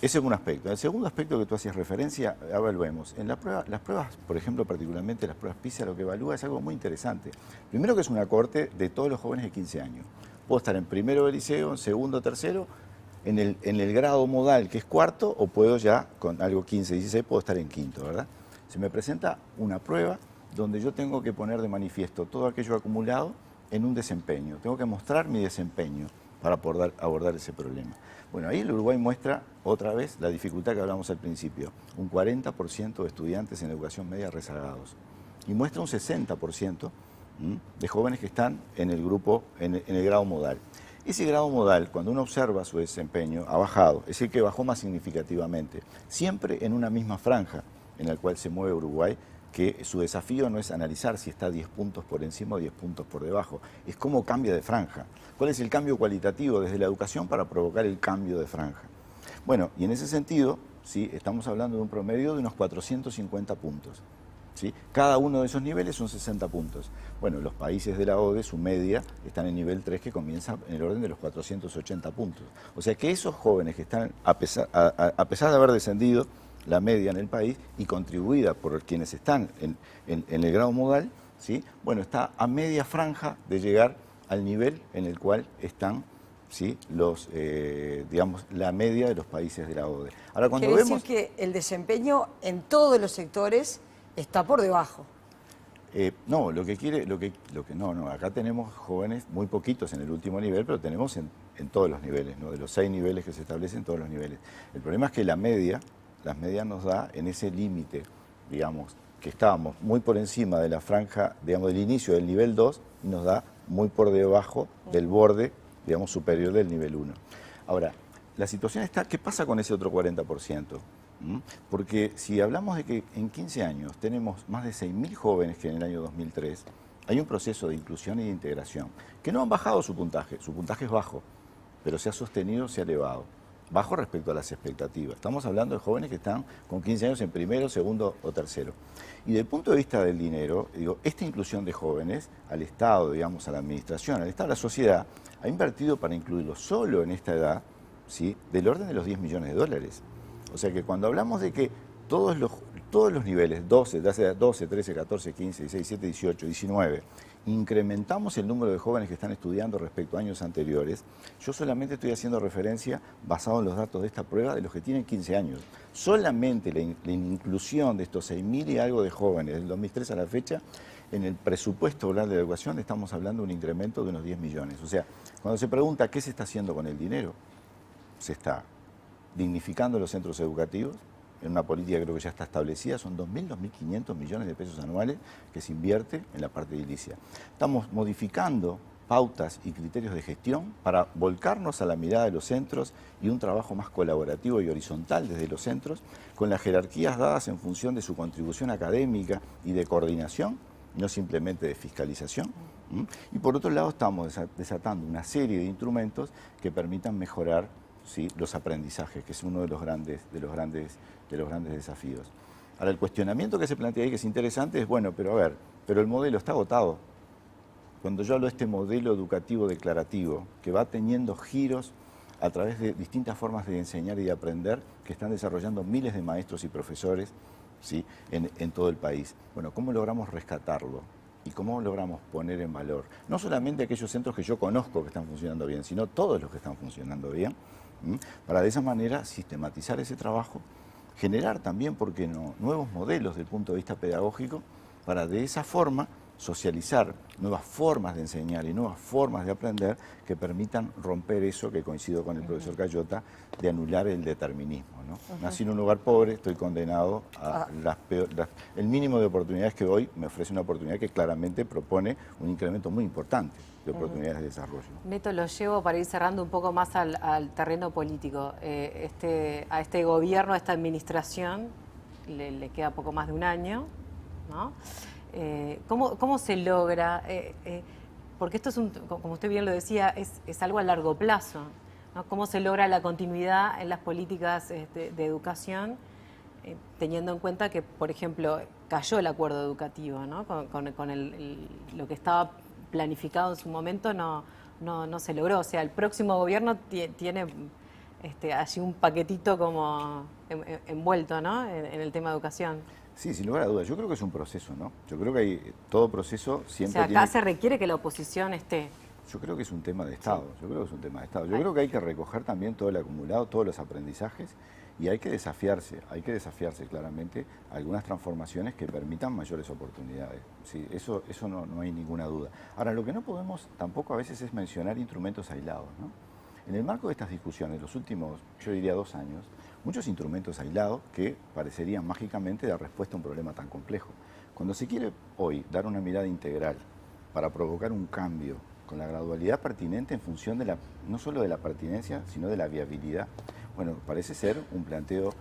Ese es un aspecto. El segundo aspecto que tú hacías referencia, evaluemos. En las pruebas, por ejemplo, particularmente las pruebas PISA, lo que evalúa es algo muy interesante. Primero, que es una cohorte de todos los jóvenes de 15 años. Puedo estar en primero de liceo, en segundo, tercero, en el grado modal, que es cuarto, o puedo ya, con algo 15, 16, puedo estar en quinto, ¿verdad? Se me presenta una prueba donde yo tengo que poner de manifiesto todo aquello acumulado en un desempeño. Tengo que mostrar mi desempeño para poder abordar ese problema. Bueno, ahí el Uruguay muestra otra vez la dificultad que hablamos al principio. Un 40% de estudiantes en educación media rezagados. Y muestra un 60% de jóvenes que están en el grupo, en el grado modal. Ese grado modal, cuando uno observa su desempeño, ha bajado. Es el que bajó más significativamente. Siempre en una misma franja en la cual se mueve Uruguay, que su desafío no es analizar si está 10 puntos por encima o 10 puntos por debajo, es cómo cambia de franja. ¿Cuál es el cambio cualitativo desde la educación para provocar el cambio de franja? Bueno, y en ese sentido, sí, estamos hablando de un promedio de unos 450 puntos. ¿sí? Cada uno de esos niveles son 60 puntos. Bueno, los países de la OCDE, su media, están en nivel 3, que comienza en el orden de los 480 puntos. O sea que esos jóvenes que están, a pesar de haber descendido la media en el país y contribuida por quienes están en el grado modal, ¿sí? Bueno, está a media franja de llegar al nivel en el cual están, ¿sí? digamos, la media de los países de la OCDE. Ahora, cuando Quiere vemos... decir que el desempeño en todos los sectores está por debajo. No, no, acá tenemos jóvenes, muy poquitos en el último nivel, pero tenemos en todos los niveles, ¿no? De los 6 niveles que se establecen, todos los niveles. El problema es que las medias nos da en ese límite, digamos, que estábamos muy por encima de la franja, digamos, del inicio del nivel 2, y nos da muy por debajo del borde, digamos, superior del nivel 1. Ahora, la situación está, ¿qué pasa con ese otro 40%? Porque si hablamos de que en 15 años tenemos más de 6.000 jóvenes que en el año 2003, hay un proceso de inclusión y de integración, que no han bajado su puntaje es bajo, pero se ha sostenido, se ha elevado, bajo respecto a las expectativas. Estamos hablando de jóvenes que están con 15 años en primero, segundo o tercero. Y desde el punto de vista del dinero, digo, esta inclusión de jóvenes al Estado, digamos, a la administración, al Estado, a la sociedad, ha invertido para incluirlos solo en esta edad, ¿sí?, del orden de los 10 millones de dólares. O sea que cuando hablamos de que todos los niveles, 12, 13, 14, 15, 16, 17, 18, 19, incrementamos el número de jóvenes que están estudiando respecto a años anteriores, yo solamente estoy haciendo referencia, basado en los datos de esta prueba, de los que tienen 15 años. Solamente la inclusión de estos 6.000 y algo de jóvenes del 2003 a la fecha, en el presupuesto oral de la educación estamos hablando de un incremento de unos 10 millones. O sea, cuando se pregunta qué se está haciendo con el dinero, se está dignificando los centros educativos, en una política que creo que ya está establecida, son 2.000, 2.500 millones de pesos anuales que se invierte en la parte edilicia. Estamos modificando pautas y criterios de gestión para volcarnos a la mirada de los centros y un trabajo más colaborativo y horizontal desde los centros, con las jerarquías dadas en función de su contribución académica y de coordinación, no simplemente de fiscalización. Y por otro lado estamos desatando una serie de instrumentos que permitan mejorar, ¿sí?, los aprendizajes, que es uno de los grandes desafíos. Ahora, el cuestionamiento que se plantea ahí, que es interesante, es, bueno, pero a ver, pero el modelo está agotado. Cuando yo hablo de este modelo educativo declarativo, que va teniendo giros a través de distintas formas de enseñar y de aprender, que están desarrollando miles de maestros y profesores, ¿sí?, en todo el país. Bueno, ¿cómo logramos rescatarlo? ¿Y cómo logramos poner en valor? No solamente aquellos centros que yo conozco que están funcionando bien, sino todos los que están funcionando bien, para de esa manera sistematizar ese trabajo, generar también, ¿por qué no?, nuevos modelos desde el punto de vista pedagógico, para de esa forma socializar nuevas formas de enseñar y nuevas formas de aprender que permitan romper eso, que coincido con el profesor Cayota, de anular el determinismo, ¿no? Nací en un lugar pobre, estoy condenado a el mínimo de oportunidades que hoy me ofrece una oportunidad que claramente propone un incremento muy importante de oportunidades de desarrollo. Neto, lo llevo para ir cerrando un poco más al terreno político. A este gobierno, a esta administración, le queda poco más de un año, ¿no? ¿Cómo se logra? Porque esto es, como usted bien lo decía, es algo a largo plazo, ¿no? ¿Cómo se logra la continuidad en las políticas de educación, teniendo en cuenta que, por ejemplo, cayó el acuerdo educativo, ¿no? Con lo que estaba planificado en su momento no se logró? O sea, el próximo gobierno tiene allí un paquetito como envuelto, ¿no?, en el tema de educación. Sí, sin lugar a dudas. Yo creo que es un proceso, ¿no? Yo creo que todo proceso siempre acá se requiere que la oposición esté. Yo creo que es un tema de Estado. Yo creo que es un tema de Estado. Yo creo que hay que recoger también todo el acumulado, todos los aprendizajes, y hay que desafiarse claramente algunas transformaciones que permitan mayores oportunidades. Sí, eso no hay ninguna duda. Ahora, lo que no podemos tampoco a veces es mencionar instrumentos aislados, ¿no? En el marco de estas discusiones, los últimos, yo diría 2 años, muchos instrumentos aislados que parecerían mágicamente dar respuesta a un problema tan complejo. Cuando se quiere hoy dar una mirada integral para provocar un cambio con la gradualidad pertinente en función de no solo de la pertinencia, sino de la viabilidad, bueno, parece ser un planteo,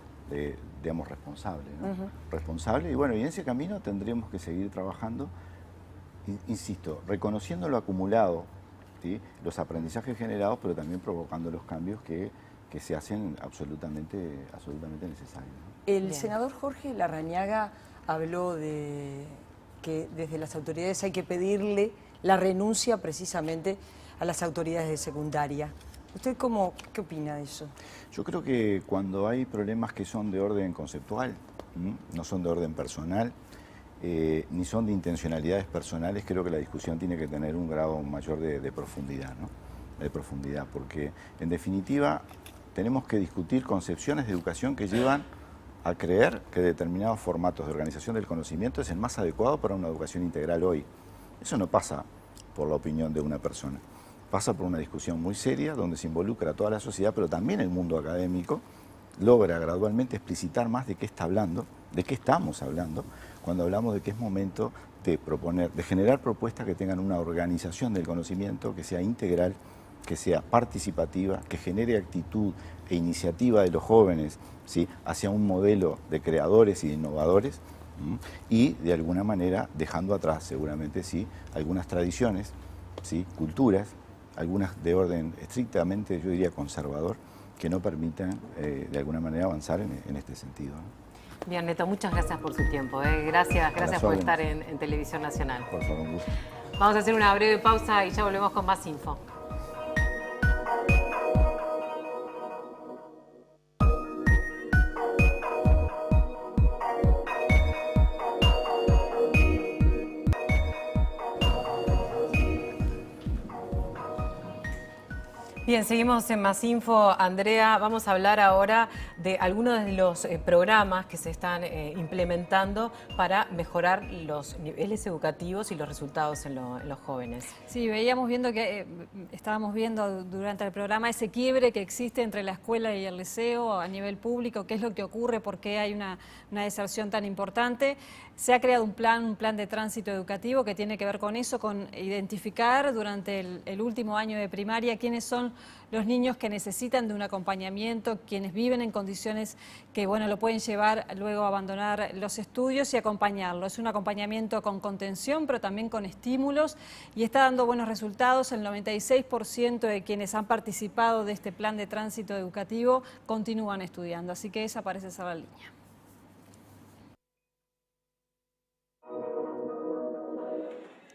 digamos, responsable, ¿no? Responsable, y bueno, y en ese camino tendríamos que seguir trabajando, insisto, reconociendo lo acumulado, ¿sí?, los aprendizajes generados, pero también provocando los cambios que que se hacen absolutamente necesarios, ¿no? El senador Jorge Larrañaga habló de que desde las autoridades hay que pedirle la renuncia precisamente a las autoridades de secundaria. ¿Usted qué opina de eso? Yo creo que cuando hay problemas que son de orden conceptual, no son de orden personal, ni son de intencionalidades personales, creo que la discusión tiene que tener un grado mayor de profundidad, ¿no? De profundidad, porque en definitiva tenemos que discutir concepciones de educación que llevan a creer que determinados formatos de organización del conocimiento es el más adecuado para una educación integral hoy. Eso no pasa por la opinión de una persona, pasa por una discusión muy seria donde se involucra a toda la sociedad, pero también el mundo académico logra gradualmente explicitar más de qué está hablando, de qué estamos hablando, cuando hablamos de que es momento de proponer, de generar propuestas que tengan una organización del conocimiento que sea integral, que sea participativa, que genere actitud e iniciativa de los jóvenes, ¿sí?, hacia un modelo de creadores y de innovadores, y de alguna manera dejando atrás seguramente sí algunas tradiciones, ¿sí?, culturas, algunas de orden estrictamente, yo diría, conservador, que no permitan de alguna manera avanzar en este sentido, ¿no? Bien, Neto, muchas gracias por su tiempo. Gracias por estar en Televisión Nacional. Por favor, un gusto. Vamos a hacer una breve pausa y ya volvemos con más info. Bien, seguimos en Más Info. Andrea, vamos a hablar ahora de algunos de los programas que se están implementando para mejorar los niveles educativos y los resultados en los jóvenes. Sí, estábamos viendo durante el programa ese quiebre que existe entre la escuela y el liceo a nivel público, qué es lo que ocurre, por qué hay una deserción tan importante. Se ha creado un plan de tránsito educativo que tiene que ver con eso, con identificar durante el último año de primaria quiénes son los niños que necesitan de un acompañamiento, quienes viven en condiciones que lo pueden llevar luego a abandonar los estudios y acompañarlo. Es un acompañamiento con contención, pero también con estímulos, y está dando buenos resultados. El 96% de quienes han participado de este plan de tránsito educativo continúan estudiando, así que esa parece ser la línea.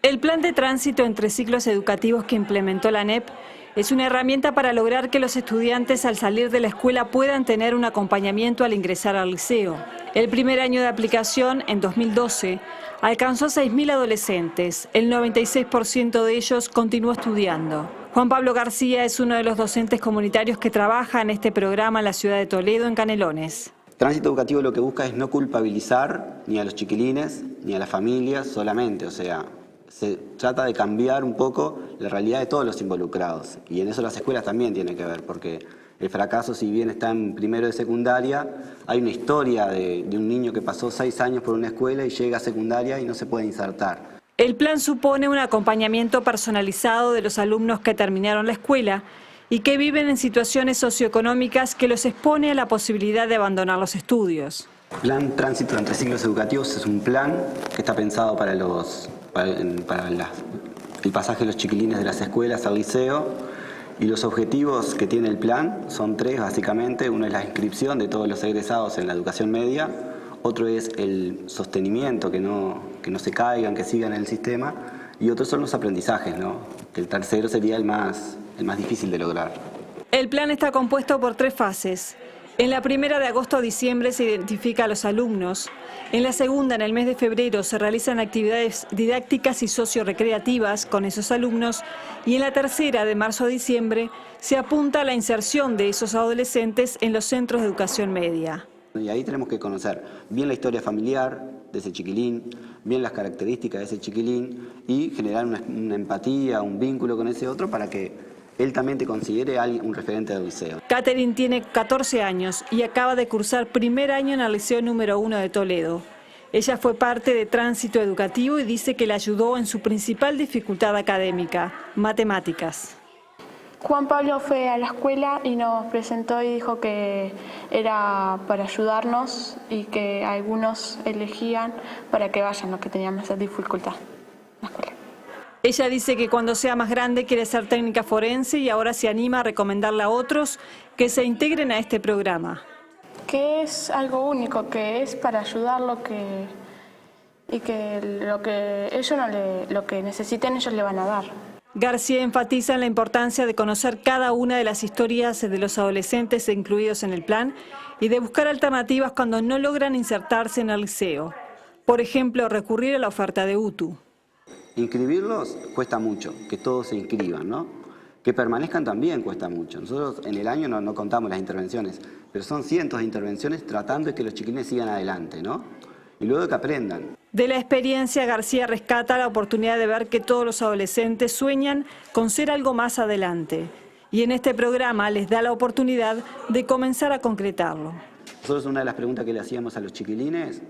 El plan de tránsito entre ciclos educativos que implementó la ANEP es una herramienta para lograr que los estudiantes al salir de la escuela puedan tener un acompañamiento al ingresar al liceo. El primer año de aplicación, en 2012, alcanzó a 6.000 adolescentes. El 96% de ellos continuó estudiando. Juan Pablo García es uno de los docentes comunitarios que trabaja en este programa en la ciudad de Toledo, en Canelones. Tránsito educativo lo que busca es no culpabilizar ni a los chiquilines ni a las familias solamente, o sea, se trata de cambiar un poco la realidad de todos los involucrados, y en eso las escuelas también tienen que ver, porque el fracaso, si bien está en primero de secundaria, hay una historia de un niño que pasó 6 años por una escuela y llega a secundaria y no se puede insertar. El plan supone un acompañamiento personalizado de los alumnos que terminaron la escuela y que viven en situaciones socioeconómicas que los expone a la posibilidad de abandonar los estudios. El plan Tránsito entre Ciclos Educativos es un plan que está pensado para el pasaje de los chiquilines de las escuelas al liceo, y los objetivos que tiene el plan son 3 básicamente. Uno es la inscripción de todos los egresados en la educación media, otro es el sostenimiento, que no se caigan, que sigan en el sistema, y otros son los aprendizajes, ¿no? El tercero sería el más difícil de lograr. El plan está compuesto por 3 fases. En la primera, de agosto a diciembre, se identifica a los alumnos. En la segunda, en el mes de febrero, se realizan actividades didácticas y socio-recreativas con esos alumnos. Y en la tercera, de marzo a diciembre, se apunta a la inserción de esos adolescentes en los centros de educación media. Y ahí tenemos que conocer bien la historia familiar de ese chiquilín, bien las características de ese chiquilín, y generar una empatía, un vínculo con ese otro para que él también te considere un referente del liceo. Catherine tiene 14 años y acaba de cursar primer año en el Liceo número 1 de Toledo. Ella fue parte de Tránsito Educativo y dice que le ayudó en su principal dificultad académica, matemáticas. Juan Pablo fue a la escuela y nos presentó y dijo que era para ayudarnos y que algunos elegían para que vayan los que tenían esa dificultad en la escuela. Ella dice que cuando sea más grande quiere ser técnica forense y ahora se anima a recomendarle a otros que se integren a este programa. Que es algo único, que es para ayudarlo, y que lo que necesiten ellos le van a dar. García enfatiza en la importancia de conocer cada una de las historias de los adolescentes incluidos en el plan y de buscar alternativas cuando no logran insertarse en el liceo. Por ejemplo, recurrir a la oferta de UTU. Inscribirlos cuesta mucho, que todos se inscriban, ¿no? Que permanezcan también cuesta mucho. Nosotros en el año no contamos las intervenciones, pero son cientos de intervenciones tratando de que los chiquilines sigan adelante, ¿no? Y luego que aprendan. De la experiencia, García rescata la oportunidad de ver que todos los adolescentes sueñan con ser algo más adelante. Y en este programa les da la oportunidad de comenzar a concretarlo. Nosotros una de las preguntas que le hacíamos a los chiquilines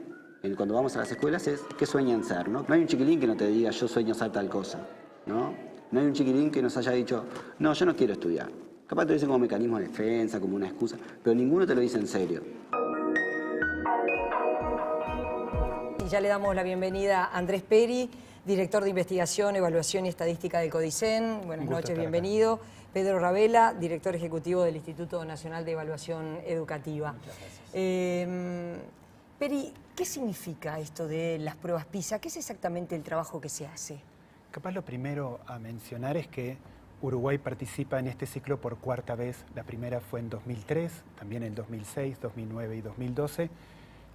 cuando vamos a las escuelas es ¿qué sueñan ser? ¿No? No hay un chiquilín que no te diga yo sueño ser tal cosa, ¿no? No hay un chiquilín que nos haya dicho no, yo no quiero estudiar. Capaz te lo dicen como mecanismo de defensa, como una excusa, pero ninguno te lo dice en serio. Y ya le damos la bienvenida a Andrés Peri, director de Investigación, Evaluación y Estadística del CODICEN. Buenas noches, bienvenido. Pedro Ravela, director ejecutivo del Instituto Nacional de Evaluación Educativa. Muchas gracias. Peri, ¿qué significa esto de las pruebas PISA? ¿Qué es exactamente el trabajo que se hace? Capaz lo primero a mencionar es que Uruguay participa en este ciclo por cuarta vez. La primera fue en 2003, también en 2006, 2009 y 2012.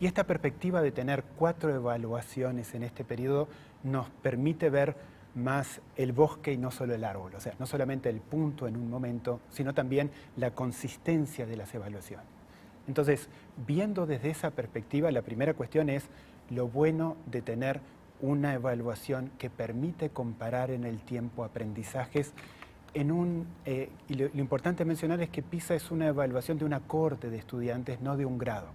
Y esta perspectiva de tener 4 evaluaciones en este periodo nos permite ver más el bosque y no solo el árbol. O sea, no solamente el punto en un momento, sino también la consistencia de las evaluaciones. Entonces, viendo desde esa perspectiva, la primera cuestión es lo bueno de tener una evaluación que permite comparar en el tiempo aprendizajes y lo importante mencionar es que PISA es una evaluación de una cohorte de estudiantes, no de un grado.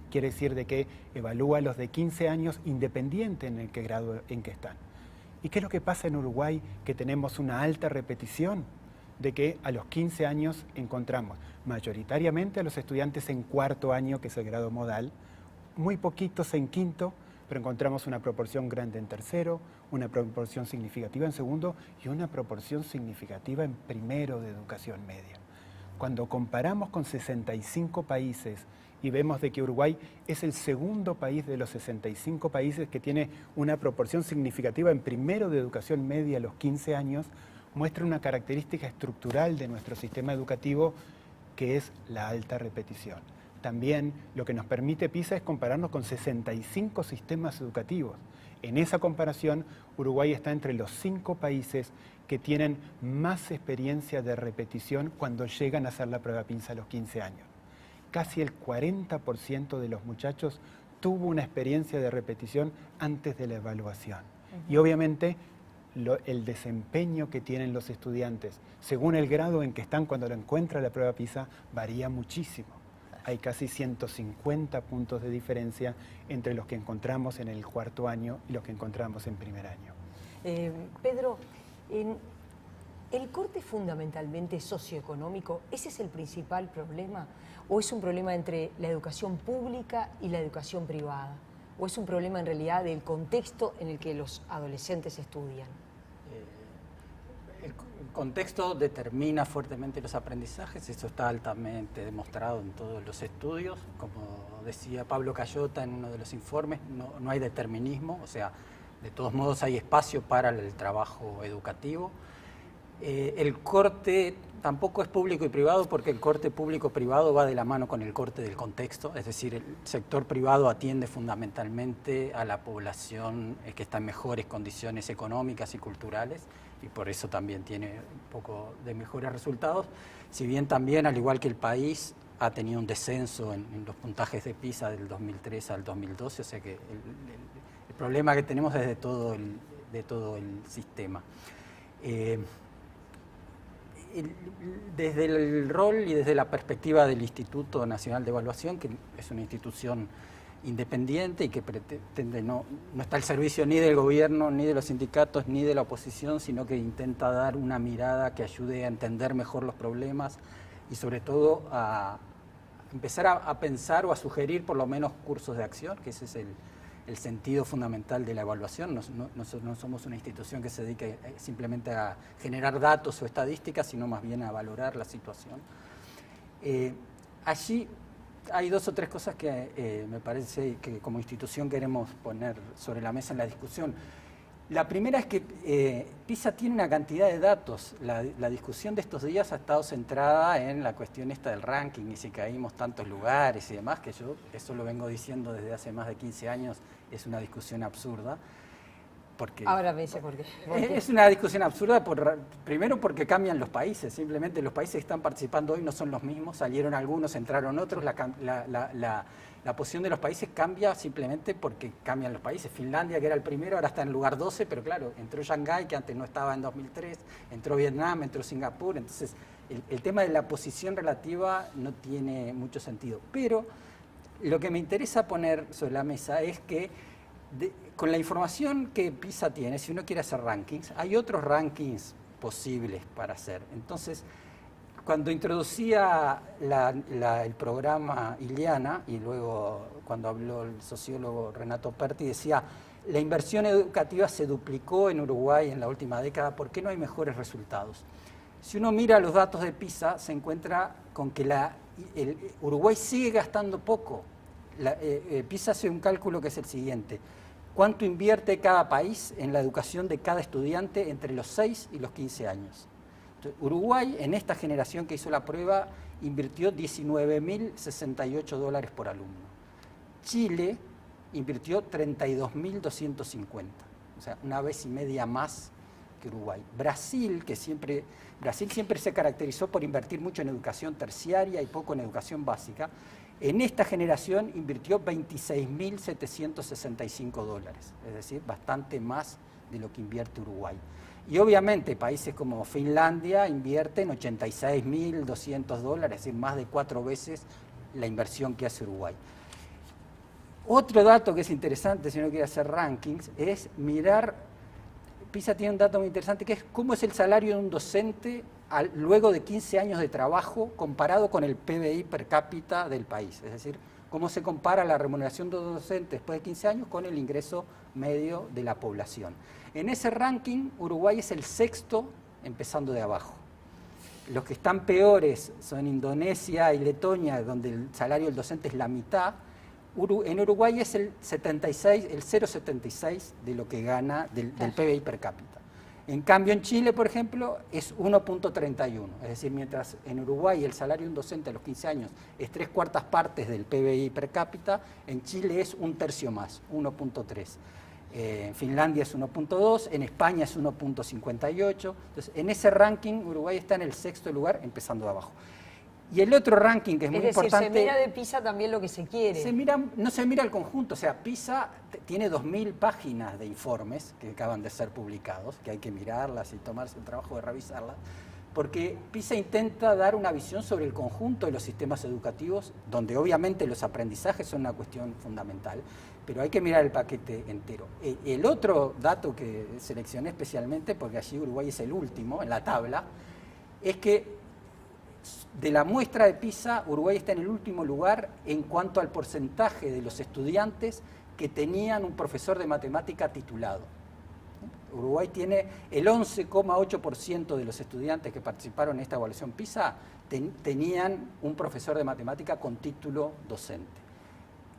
Quiere decir de que evalúa a los de 15 años independiente en el grado en que están. ¿Y qué es lo que pasa en Uruguay? Que tenemos una alta repetición de que a los 15 años encontramos mayoritariamente a los estudiantes en cuarto año, que es el grado modal, muy poquitos en quinto, pero encontramos una proporción grande en tercero, una proporción significativa en segundo y una proporción significativa en primero de educación media. Cuando comparamos con 65 países y vemos de que Uruguay es el segundo país de los 65 países que tiene una proporción significativa en primero de educación media a los 15 años, muestra una característica estructural de nuestro sistema educativo que es la alta repetición. También lo que nos permite PISA es compararnos con 65 sistemas educativos. En esa comparación, Uruguay está entre los 5 países que tienen más experiencia de repetición cuando llegan a hacer la prueba PISA a los 15 años. Casi el 40% de los muchachos tuvo una experiencia de repetición antes de la evaluación. Y obviamente el desempeño que tienen los estudiantes, según el grado en que están cuando lo encuentra la prueba PISA, varía muchísimo. Hay casi 150 puntos de diferencia entre los que encontramos en el cuarto año y los que encontramos en primer año. Pedro, ¿el corte es fundamentalmente socioeconómico? ¿Ese es el principal problema? ¿O es un problema entre la educación pública y la educación privada? ¿O es un problema en realidad del contexto en el que los adolescentes estudian? El contexto determina fuertemente los aprendizajes, eso está altamente demostrado en todos los estudios. Como decía Pablo Cayota en uno de los informes, no hay determinismo, o sea, de todos modos hay espacio para el trabajo educativo. El corte tampoco es público y privado porque el corte público-privado va de la mano con el corte del contexto, es decir, el sector privado atiende fundamentalmente a la población que está en mejores condiciones económicas y culturales y por eso también tiene un poco de mejores resultados, si bien también, al igual que el país, ha tenido un descenso en los puntajes de PISA del 2003 al 2012, o sea que el problema que tenemos es de todo el sistema. Desde el rol y desde la perspectiva del Instituto Nacional de Evaluación, que es una institución independiente y que pretende no está al servicio ni del gobierno, ni de los sindicatos, ni de la oposición, sino que intenta dar una mirada que ayude a entender mejor los problemas y sobre todo a empezar a pensar o a sugerir por lo menos cursos de acción, que ese es el sentido fundamental de la evaluación. Nosotros no somos una institución que se dedique simplemente a generar datos o estadísticas, sino más bien a valorar la situación. Allí hay 2 o 3 cosas que me parece que como institución queremos poner sobre la mesa en la discusión. La primera es que PISA tiene una cantidad de datos. La discusión de estos días ha estado centrada en la cuestión esta del ranking y si caímos tantos lugares y demás, que yo eso lo vengo diciendo desde hace más de 15 años, es una discusión absurda. Porque ahora me dice por qué. Es una discusión absurda, primero porque cambian los países, simplemente los países que están participando hoy no son los mismos, salieron algunos, entraron otros, la posición de los países cambia simplemente porque cambian los países. Finlandia, que era el primero, ahora está en el lugar 12, pero claro, entró Shanghái, que antes no estaba en 2003, entró Vietnam, entró Singapur, entonces el tema de la posición relativa no tiene mucho sentido. Pero lo que me interesa poner sobre la mesa es que con la información que PISA tiene, si uno quiere hacer rankings, hay otros rankings posibles para hacer. Entonces, cuando introducía el programa Iliana, y luego cuando habló el sociólogo Renato Perti, decía, la inversión educativa se duplicó en Uruguay en la última década, ¿por qué no hay mejores resultados? Si uno mira los datos de PISA, se encuentra con que Uruguay sigue gastando poco. PISA hace un cálculo que es el siguiente. ¿Cuánto invierte cada país en la educación de cada estudiante entre los 6 y los 15 años? Entonces, Uruguay, en esta generación que hizo la prueba, invirtió $19.068 por alumno. Chile invirtió 32.250, o sea, 1,5 veces más que Uruguay. Brasil siempre se caracterizó por invertir mucho en educación terciaria y poco en educación básica. En esta generación invirtió $26.765, es decir, bastante más de lo que invierte Uruguay. Y obviamente países como Finlandia invierten $86.200, es decir, más de 4 veces la inversión que hace Uruguay. Otro dato que es interesante, si uno quiere hacer rankings, es mirar, PISA tiene un dato muy interesante, que es cómo es el salario de un docente luego de 15 años de trabajo comparado con el PBI per cápita del país. Es decir, cómo se compara la remuneración de un docente después de 15 años con el ingreso medio de la población. En ese ranking, Uruguay es el 6º, empezando de abajo. Los que están peores son Indonesia y Letonia, donde el salario del docente es la mitad. En Uruguay es el 0,76 de lo que gana del PBI per cápita. En cambio, en Chile, por ejemplo, es 1,31. Es decir, mientras en Uruguay el salario de un docente a los 15 años es 3/4 partes del PBI per cápita, en Chile es 1/3 más, 1,3. En Finlandia es 1,2, en España es 1,58. Entonces, en ese ranking, Uruguay está en el 6º lugar, empezando de abajo. Y el otro ranking que es muy importante... Es decir, se mira de PISA también lo que se quiere. No se mira el conjunto, o sea, PISA tiene 2.000 páginas de informes que acaban de ser publicados, que hay que mirarlas y tomarse el trabajo de revisarlas, porque PISA intenta dar una visión sobre el conjunto de los sistemas educativos, donde obviamente los aprendizajes son una cuestión fundamental, pero hay que mirar el paquete entero. El otro dato que seleccioné especialmente, porque allí Uruguay es el último en la tabla, es que de la muestra de PISA, Uruguay está en el último lugar en cuanto al porcentaje de los estudiantes que tenían un profesor de matemática titulado. Uruguay tiene el 11,8% de los estudiantes que participaron en esta evaluación PISA tenían un profesor de matemática con título docente.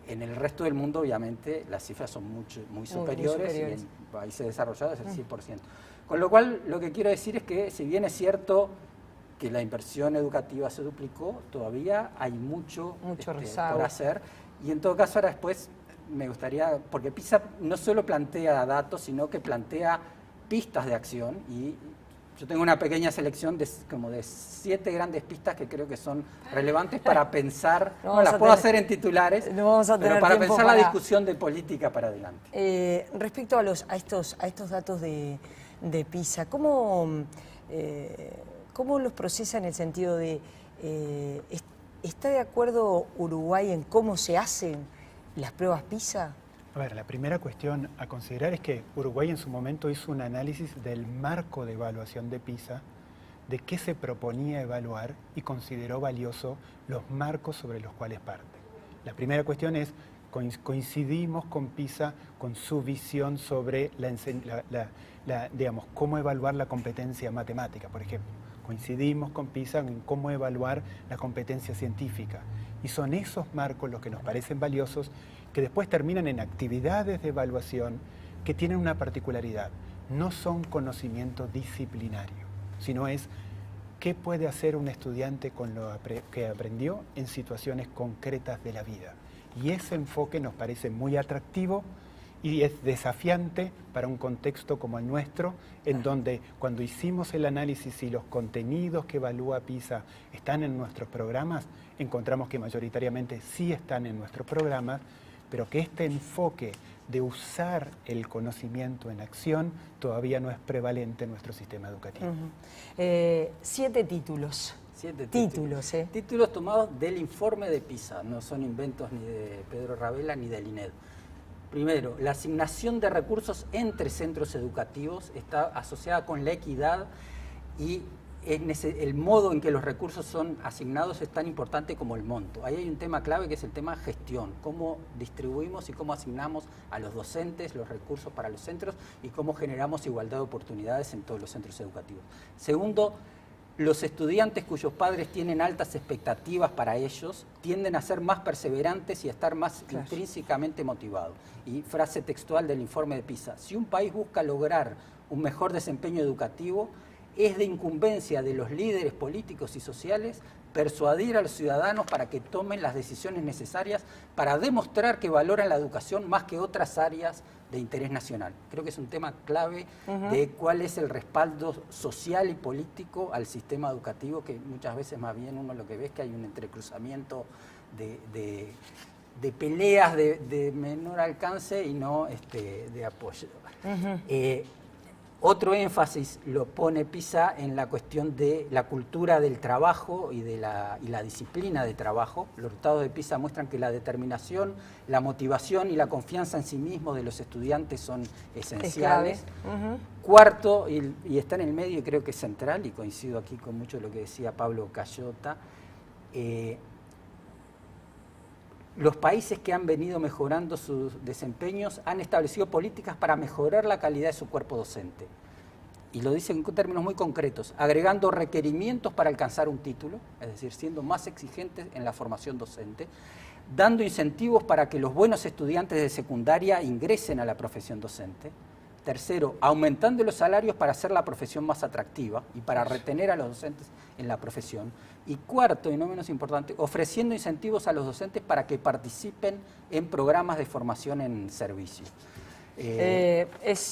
En el resto del mundo, obviamente, las cifras son muy superiores y en países desarrollados es el 100%. Con lo cual, lo que quiero decir es que, si bien es cierto que la inversión educativa se duplicó, todavía hay mucho por hacer. Y en todo caso, ahora después me gustaría, porque PISA no solo plantea datos, sino que plantea pistas de acción, y yo tengo una pequeña selección de como de 7 grandes pistas que creo que son relevantes para pensar, no las puedo hacer en titulares, pero para pensar la discusión de política para adelante. Respecto a estos datos de PISA, ¿cómo los procesa en el sentido de, ¿está de acuerdo Uruguay en cómo se hacen las pruebas PISA? A ver, la primera cuestión a considerar es que Uruguay en su momento hizo un análisis del marco de evaluación de PISA, de qué se proponía evaluar, y consideró valioso los marcos sobre los cuales parte. La primera cuestión es coincidimos con PISA, con su visión sobre digamos, cómo evaluar la competencia matemática, por ejemplo. Coincidimos con PISA en cómo evaluar la competencia científica. Y son esos marcos los que nos parecen valiosos, que después terminan en actividades de evaluación que tienen una particularidad. No son conocimiento disciplinario, sino es qué puede hacer un estudiante con lo que aprendió en situaciones concretas de la vida. Y ese enfoque nos parece muy atractivo y es desafiante para un contexto como el nuestro, en donde cuando hicimos el análisis y los contenidos que evalúa PISA están en nuestros programas, encontramos que mayoritariamente sí están en nuestros programas, pero que este enfoque de usar el conocimiento en acción todavía no es prevalente en nuestro sistema educativo. 7 títulos. 7 títulos. Títulos tomados del informe de PISA, no son inventos ni de Pedro Ravela ni del INED. Primero, la asignación de recursos entre centros educativos está asociada con la equidad y el modo en que los recursos son asignados es tan importante como el monto. Ahí hay un tema clave que es el tema gestión, cómo distribuimos y cómo asignamos a los docentes los recursos para los centros y cómo generamos igualdad de oportunidades en todos los centros educativos. Segundo, los estudiantes cuyos padres tienen altas expectativas para ellos tienden a ser más perseverantes y a estar más intrínsecamente motivados. Y frase textual del informe de PISA: si un país busca lograr un mejor desempeño educativo, es de incumbencia de los líderes políticos y sociales persuadir a los ciudadanos para que tomen las decisiones necesarias para demostrar que valoran la educación más que otras áreas de interés nacional. Creo que es un tema clave de cuál es el respaldo social y político al sistema educativo, que muchas veces más bien uno lo que ve es que hay un entrecruzamiento de peleas de menor alcance y no de apoyo. Otro énfasis lo pone PISA en la cuestión de la cultura del trabajo y la disciplina de trabajo. Los resultados de PISA muestran que la determinación, la motivación y la confianza en sí mismo de los estudiantes son esenciales. Cuarto, y está en el medio y creo que es central, y coincido aquí con mucho de lo que decía Pablo Cayota, los países que han venido mejorando sus desempeños han establecido políticas para mejorar la calidad de su cuerpo docente. Y lo dicen en términos muy concretos, agregando requerimientos para alcanzar un título, es decir, siendo más exigentes en la formación docente, dando incentivos para que los buenos estudiantes de secundaria ingresen a la profesión docente. Tercero, aumentando los salarios para hacer la profesión más atractiva y para retener a los docentes en la profesión. Y cuarto, y no menos importante, ofreciendo incentivos a los docentes para que participen en programas de formación en servicio.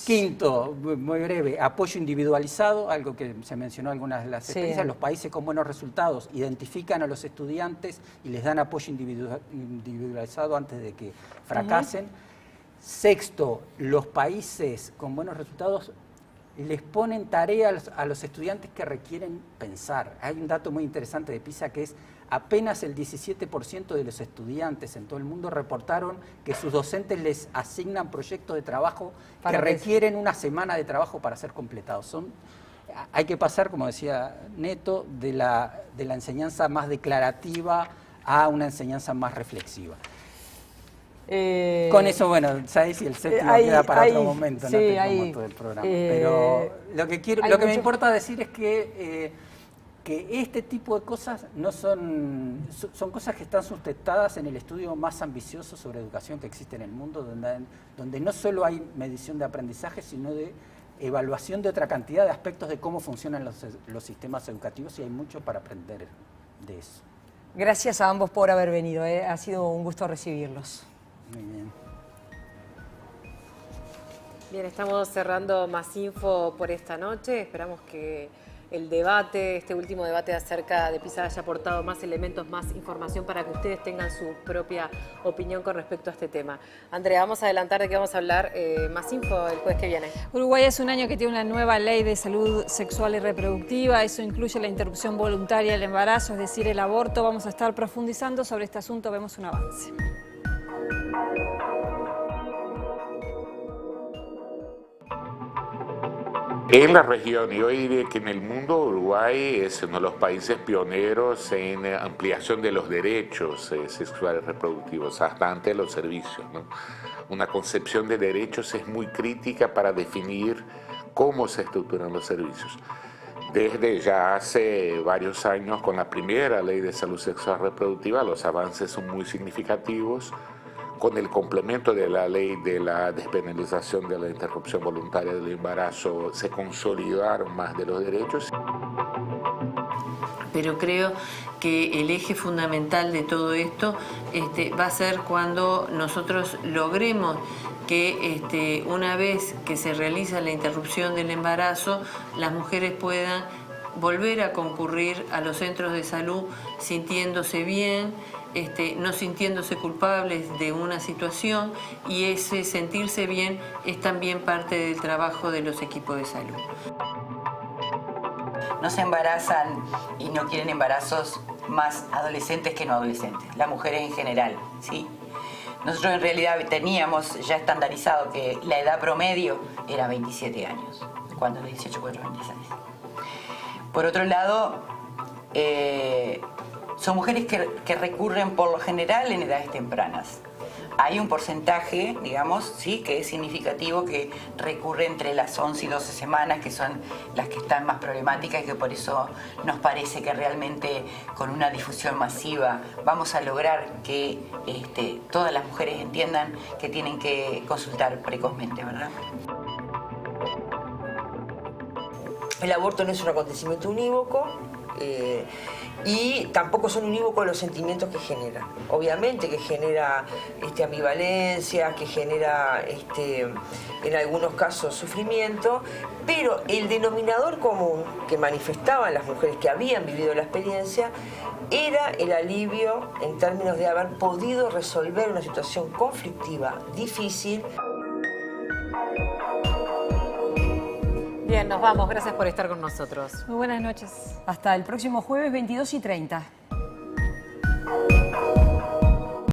Quinto, muy breve, apoyo individualizado, algo que se mencionó en algunas de las experiencias. Los países con buenos resultados identifican a los estudiantes y les dan apoyo individualizado antes de que fracasen. Sexto, los países con buenos resultados les ponen tareas a los estudiantes que requieren pensar. Hay un dato muy interesante de PISA que es apenas el 17% de los estudiantes en todo el mundo reportaron que sus docentes les asignan proyectos de trabajo que requieren una semana de trabajo para ser completados. Hay que pasar, como decía Neto, de la enseñanza más declarativa a una enseñanza más reflexiva. Con eso, bueno, sabéis si el séptimo queda para otro momento, no tengo todo el programa. Pero lo que me importa decir es que este tipo de cosas no son cosas que están sustentadas en el estudio más ambicioso sobre educación que existe en el mundo, donde no solo hay medición de aprendizaje, sino de evaluación de otra cantidad de aspectos de cómo funcionan los sistemas educativos, y hay mucho para aprender de eso. Gracias a ambos por haber venido, ha sido un gusto recibirlos. Muy bien. Bien, estamos cerrando Más Info por esta noche. Esperamos que el debate, este último debate acerca de PISA haya aportado más elementos, más información para que ustedes tengan su propia opinión con respecto a este tema. Andrea, vamos a adelantar de qué vamos a hablar Más Info el jueves que viene. Uruguay es un año que tiene una nueva ley de salud sexual y reproductiva. Eso incluye la interrupción voluntaria del embarazo, es decir, el aborto. Vamos a estar profundizando sobre este asunto. Vemos un avance. En la región, yo diría que en el mundo Uruguay es uno de los países pioneros en ampliación de los derechos sexuales y reproductivos, hasta ante los servicios, ¿no? Una concepción de derechos es muy crítica para definir cómo se estructuran los servicios. Desde ya hace varios años, con la primera ley de salud sexual reproductiva, los avances son muy significativos. Con el complemento de la ley de la despenalización de la interrupción voluntaria del embarazo, se consolidaron más de los derechos. Pero creo que el eje fundamental de todo esto va a ser cuando nosotros logremos que una vez que se realiza la interrupción del embarazo, las mujeres puedan volver a concurrir a los centros de salud sintiéndose bien, no sintiéndose culpables de una situación, y ese sentirse bien es también parte del trabajo de los equipos de salud. No se embarazan y no quieren embarazos más adolescentes que no adolescentes, las mujeres en general, ¿sí? Nosotros en realidad teníamos ya estandarizado que la edad promedio era 27 años, cuando los 18, 4, 26. Por otro lado, son mujeres que recurren por lo general en edades tempranas. Hay un porcentaje, digamos, sí, que es significativo, que recurre entre las 11 y 12 semanas, que son las que están más problemáticas, y que por eso nos parece que realmente con una difusión masiva vamos a lograr que todas las mujeres entiendan que tienen que consultar precozmente, ¿verdad? El aborto no es un acontecimiento unívoco, y tampoco son unívocos los sentimientos que genera. Obviamente que genera ambivalencia, que genera en algunos casos sufrimiento, pero el denominador común que manifestaban las mujeres que habían vivido la experiencia era el alivio en términos de haber podido resolver una situación conflictiva, difícil. Bien, nos vamos. Gracias por estar con nosotros. Muy buenas noches. Hasta el próximo jueves, 22:30.